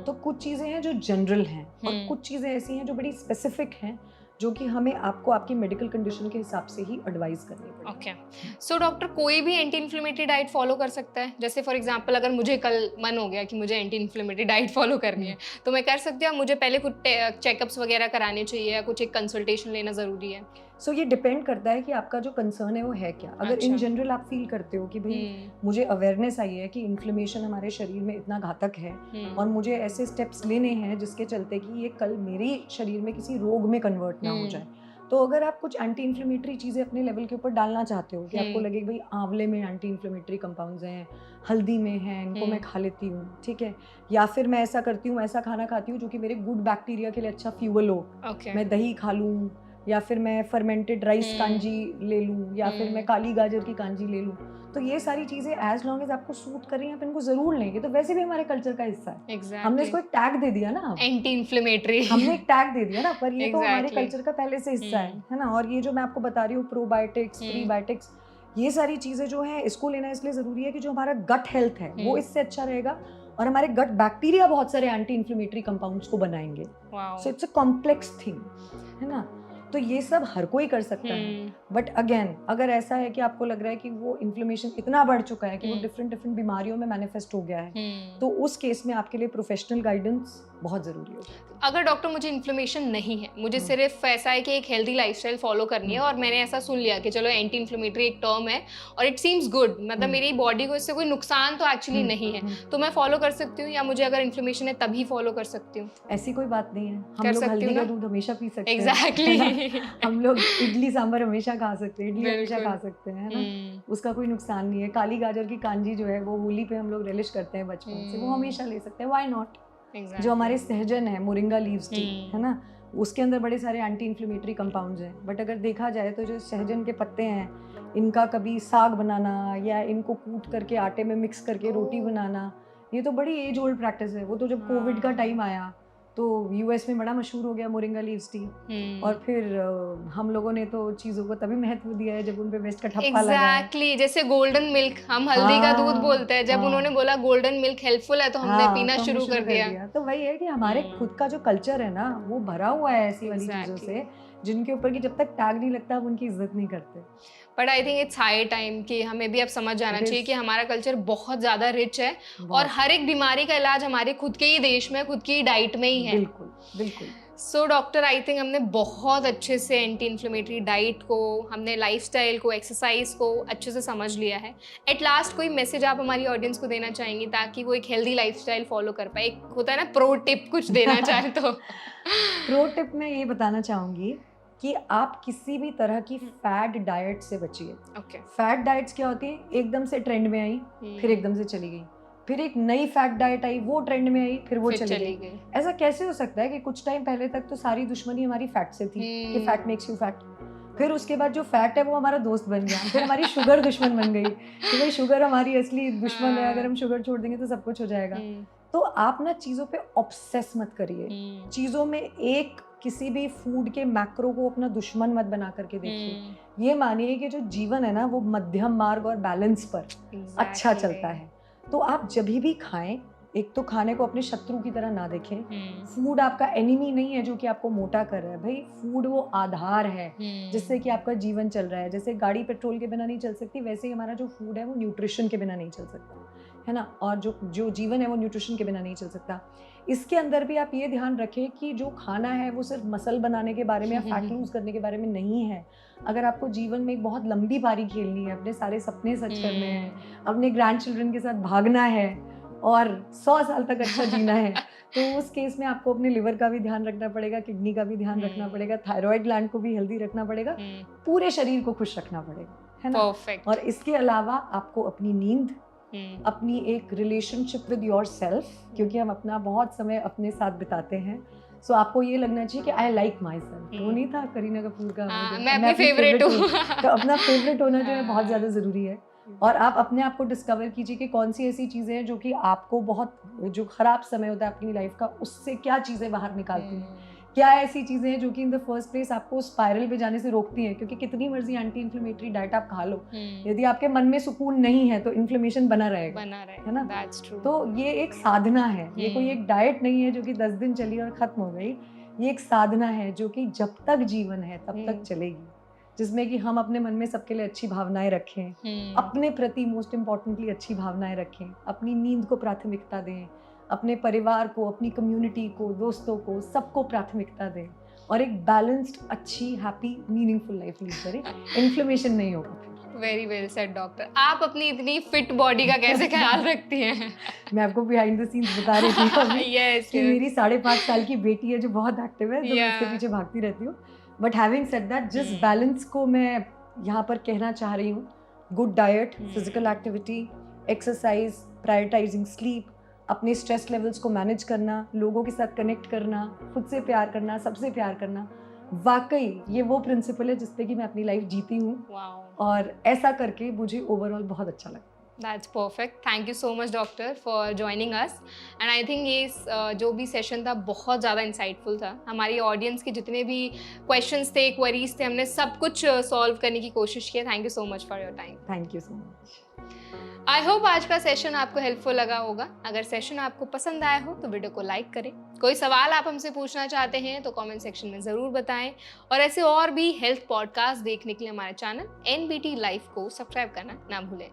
तो कुछ चीज़ें हैं जो जनरल हैं और कुछ चीज़ें ऐसी हैं जो बड़ी स्पेसिफिक हैं, जो कि हमें आपको आपकी मेडिकल कंडीशन के हिसाब से ही एडवाइस करनी पड़ेगी। ओके। सो डॉक्टर, कोई भी एंटी इन्फ्लेमेटरी डाइट फॉलो कर सकता है? जैसे फॉर एग्जांपल अगर मुझे कल मन हो गया कि मुझे एंटी इन्फ्लेमेटरी डाइट फॉलो करनी है, तो मैं कर सकती हूँ? मुझे पहले कुछ चेकअप्स वगैरह कराने चाहिए या कुछ एक कंसल्टेशन लेना ज़रूरी है? सो ये डिपेंड करता है कि आपका जो कंसर्न है वो है क्या। अगर इन अच्छा। जनरल आप फील करते हो कि भाई मुझे अवेयरनेस आई है कि इन्फ्लेमेशन हमारे शरीर में इतना घातक है और मुझे ऐसे स्टेप्स लेने हैं जिसके चलते कि ये कल मेरे शरीर में किसी रोग में कन्वर्ट ना हो जाए, तो अगर आप कुछ एंटी इन्फ्लेमेटरी चीज़ें अपने लेवल के ऊपर डालना चाहते हो कि आपको लगे कि भाई आंवले में एंटी इन्फ्लेमेटरी कंपाउंड्स हैं, हल्दी में हैं, इनको मैं खा लेती हूँ, ठीक है, या फिर मैं ऐसा करती हूँ, ऐसा खाना खाती हूँ जो कि मेरे गुड बैक्टीरिया के लिए अच्छा फ्यूल हो, ओके। मैं दही खा लूँ, या फिर मैं फर्मेंटेड राइस कांजी ले लूँ, या फिर मैं काली गाजर की कांजी ले लूँ, तो ये सारी चीज़ें एज लॉन्ग एज आपको सूट कर रही हैं आप इनको ज़रूर लेंगे। तो वैसे भी हमारे कल्चर का हिस्सा है, हमने इसको एक टैग दे दिया ना, एंटी इन्फ्लेमेटरी। हमने एक टैग दे दिया ना, पर ये तो हमारे एग्जैक्टली। कल्चर का पहले से हिस्सा है ना। और ये जो मैं आपको बता रही हूँ प्रोबायोटिक्स, प्रीबायोटिक्स, ये सारी चीज़ें जो हैं इसको लेना इसलिए ज़रूरी है कि जो हमारा गट हेल्थ है वो इससे अच्छा रहेगा और हमारे गट बैक्टीरिया बहुत सारे एंटी इन्फ्लेमेटरी कंपाउंड्स को बनाएंगे। So it's a complex thing, है ना। तो ये सब हर कोई कर सकता है, बट अगेन अगर ऐसा है कि आपको लग रहा है कि वो इन्फ्लेमेशन इतना बढ़ चुका है कि वो डिफरेंट डिफरेंट बीमारियों में मैनिफेस्ट हो गया है, तो उस केस में आपके लिए प्रोफेशनल गाइडेंस बहुत ज़रूरी होती है। अगर डॉक्टर मुझे इन्फ्लेमेशन नहीं है, मुझे सिर्फ ऐसा है कि एक हेल्दी लाइफस्टाइल फॉलो करनी है और मैंने ऐसा सुन लिया कि चलो एंटी इन्फ्लेमेटरी एक टर्म है और इट सीम्स गुड, मतलब मेरी बॉडी को इससे कोई नुकसान तो एक्चुअली नहीं है, तो मैं फॉलो कर सकती हूँ, या मुझे अगर इन्फ्लेमेशन है तभी फॉलो कर सकती हूँ? ऐसी कोई बात नहीं है, हम कर लोग सकती हल्दी हूँ का ना? दूध हमेशा पी सकते हैं, एग्जैक्टली। है ना? हम लोग इडली सांभर हमेशा खा सकते हैं, इडली हमेशा बिल्कुल। खा सकते हैं, है ना, उसका कोई नुकसान नहीं है। काली गाजर की कांजी जो है वो होली पे हम लोग रिलिश करते हैं बचपन से, वो हमेशा ले सकते हैं, व्हाई नॉट। जो हमारे सहजन है, मोरिंगा लीव्स टी, है ना, उसके अंदर बड़े सारे एंटी इन्फ्लेमेटरी कंपाउंड्स हैं, बट अगर देखा जाए तो जो सहजन के पत्ते हैं, इनका कभी साग बनाना या इनको कूट करके आटे में मिक्स करके रोटी बनाना, ये तो बड़ी एज ओल्ड प्रैक्टिस है। वो तो जब कोविड का टाइम आया तो यूएस में बड़ा मशहूर हो गया मोरिंगा लीव्स टी, और फिर हम लोगों ने तो चीज़ों को तभी महत्व दिया है जब उन पे वेस्ट का ठप्पा लगा है। एग्जैक्टली, जैसे गोल्डन मिल्क, हम हल्दी का दूध बोलते हैं, जब हाँ, उन्होंने बोला गोल्डन मिल्क हेल्पफुल है तो हमने पीना तो हमने शुरू कर दिया। तो वही है कि हमारे खुद का जो कल्चर है ना वो भरा हुआ है ऐसी वाली चीज़ों एग्जैक्टली। से जिनके ऊपर की जब तक टैग नहीं लगता हम उनकी इज्जत नहीं करते। But I think it's high time कि हमें भी अब समझ जाना It चाहिए is कि हमारा कल्चर बहुत ज़्यादा रिच है और बहुत, हर एक बीमारी का इलाज हमारे खुद के ही देश में, खुद की डाइट में ही है। बिल्कुल बिल्कुल। सो डॉक्टर, आई थिंक हमने बहुत अच्छे से एंटी इन्फ्लेमेटरी डाइट को, हमने लाइफस्टाइल को, एक्सरसाइज को अच्छे से समझ लिया है। एट लास्ट कोई मैसेज आप हमारी ऑडियंस को देना चाहेंगी ताकि वो एक हेल्दी लाइफस्टाइल फॉलो कर पाए? एक होता है ना प्रो टिप, कुछ देना चाहे तो। प्रो टिप मैं ये बताना चाहूँगी कि आप किसी भी तरह की फैट डाइट से बचिए। ओके। फैट डाइट्स क्या होती है, एकदम से ट्रेंड में आई फिर एकदम से चली गई, फिर एक नई फैट डाइट आई वो ट्रेंड में आई फिर वो चली गई। ऐसा कैसे हो सकता है कि कुछ टाइम पहले तक तो सारी दुश्मनी हमारी फैट से थी कि फैट मेक्स यू फैट, फिर उसके बाद जो फैट है वो हमारा दोस्त बन गया, फिर हमारी शुगर दुश्मन बन गई कि भाई शुगर हमारी असली दुश्मन है, अगर हम शुगर छोड़ देंगे तो सब कुछ हो जाएगा। तो आप ना चीज़ों पे ऑब्सेस मत करिए, चीज़ों में एक किसी भी फूड के मैक्रो को अपना दुश्मन मत बना करके देखिए। ये मानिए कि जो जीवन है ना वो मध्यम मार्ग और बैलेंस पर अच्छा चलता है। तो आप जब भी खाएं, एक तो खाने को अपने शत्रु की तरह ना देखें। फूड आपका एनिमी नहीं है जो कि आपको मोटा कर रहा है, भाई फूड वो आधार है जिससे कि आपका जीवन चल रहा है। जैसे गाड़ी पेट्रोल के बिना नहीं चल सकती, वैसे ही हमारा जो फूड है वो न्यूट्रिशन के बिना नहीं चल सकता, है ना, और जो जीवन है वो न्यूट्रिशन के बिना नहीं चल सकता। इसके अंदर भी आप ये ध्यान रखें कि जो खाना है वो सिर्फ मसल बनाने के बारे में या फैट लूज करने के बारे में नहीं है। अगर आपको जीवन में एक बहुत लंबी पारी खेलनी है, अपने सारे सपने सच करने हैं, अपने ग्रैंड चिल्ड्रन के साथ भागना है और 100 साल तक अच्छा जीना है, तो उस केस में आपको अपने लिवर का भी ध्यान रखना पड़ेगा, किडनी का भी ध्यान रखना पड़ेगा, थायराइड ग्लैंड को भी हेल्दी रखना पड़ेगा, पूरे शरीर को खुश रखना पड़ेगा, है ना। परफेक्ट। और इसके अलावा आपको अपनी नींद, अपनी एक रिलेशनशिप विद योर सेल्फ, क्योंकि हम अपना बहुत समय अपने साथ बिताते हैं, सो आपको ये लगना चाहिए कि आई लाइक माई सेल्फ। वो नहीं था करीना कपूर का, मैं अपनी फेवरेट हूँ। तो अपना फेवरेट होना जो है बहुत ज़्यादा ज़रूरी है। और आप अपने आप को डिस्कवर कीजिए कि कौन सी ऐसी चीज़ें हैं जो कि आपको बहुत, जो खराब समय होता है अपनी लाइफ का, उससे क्या चीज़ें बाहर निकालती हैं, क्या ऐसी चीज़ें हैं जो कि इन द फर्स्ट प्लेस आपको स्पाइरल पे जाने से रोकती हैं। क्योंकि कितनी मर्जी एंटी इन्फ्लेमेटरी डाइट आप खा लो, यदि आपके मन में सुकून नहीं है तो इन्फ्लेमेशन बना रहेगा, है ना। That's true. तो ये एक साधना है, ये कोई एक डाइट नहीं है जो कि 10 दिन चली और ख़त्म हो गई। ये एक साधना है जो कि जब तक जीवन है तब तक चलेगी, जिसमें कि हम अपने मन में सबके लिए अच्छी भावनाएं रखें, अपने प्रति मोस्ट इम्पॉर्टेंटली अच्छी भावनाएं रखें, अपनी नींद को प्राथमिकता दें, अपने परिवार को, अपनी कम्युनिटी को, दोस्तों को, सबको प्राथमिकता दें, और एक बैलेंस्ड, अच्छी, हैप्पी, मीनिंगफुल लाइफ लीड करें, इन्फ्लेमेशन नहीं होगा फिर। Very well said doctor. आप अपनी इतनी फिट बॉडी का कैसे ख्याल रखती हैं? मैं आपको बिहाइंड द सीन्स बता रही थी अभी यस कि मेरी 5.5 साल की बेटी है जो बहुत एक्टिव है, तो मैं उसके Yeah. पीछे भागती रहती हूँ। बट हैविंग सेड दैट, जिस Hmm. बैलेंस को मैं यहाँ पर कहना चाह रही हूँ, good diet, Hmm. Physical activity, exercise, prioritising sleep, अपने स्ट्रेस लेवल्स को मैनेज करना, लोगों के साथ कनेक्ट करना, खुद से प्यार करना, सबसे प्यार करना, वाकई ये वो प्रिंसिपल है जिसपे कि मैं अपनी लाइफ जीती हूँ, वाओ, और ऐसा करके मुझे ओवरऑल बहुत अच्छा लगता है। That's perfect. Thank you so much doctor for joining us. And I think ये जो भी सेशन था बहुत ज़्यादा इंसाइटफुल था। हमारी ऑडियंस के जितने भी क्वेश्चंस थे, क्वेरीज थे, हमने सब कुछ सॉल्व करने की कोशिश की। Thank you so much for your time. Thank you so much. I hope आज का सेशन आपको हेल्पफुल लगा होगा। अगर सेशन आपको पसंद आया हो तो वीडियो को लाइक करें। कोई सवाल आप हमसे पूछना चाहते हैं तो कमेंट सेक्शन में ज़रूर बताएं। और ऐसे और भी हेल्थ पॉडकास्ट देखने के लिए हमारे चैनल NBT लाइफ को सब्सक्राइब करना ना भूलें।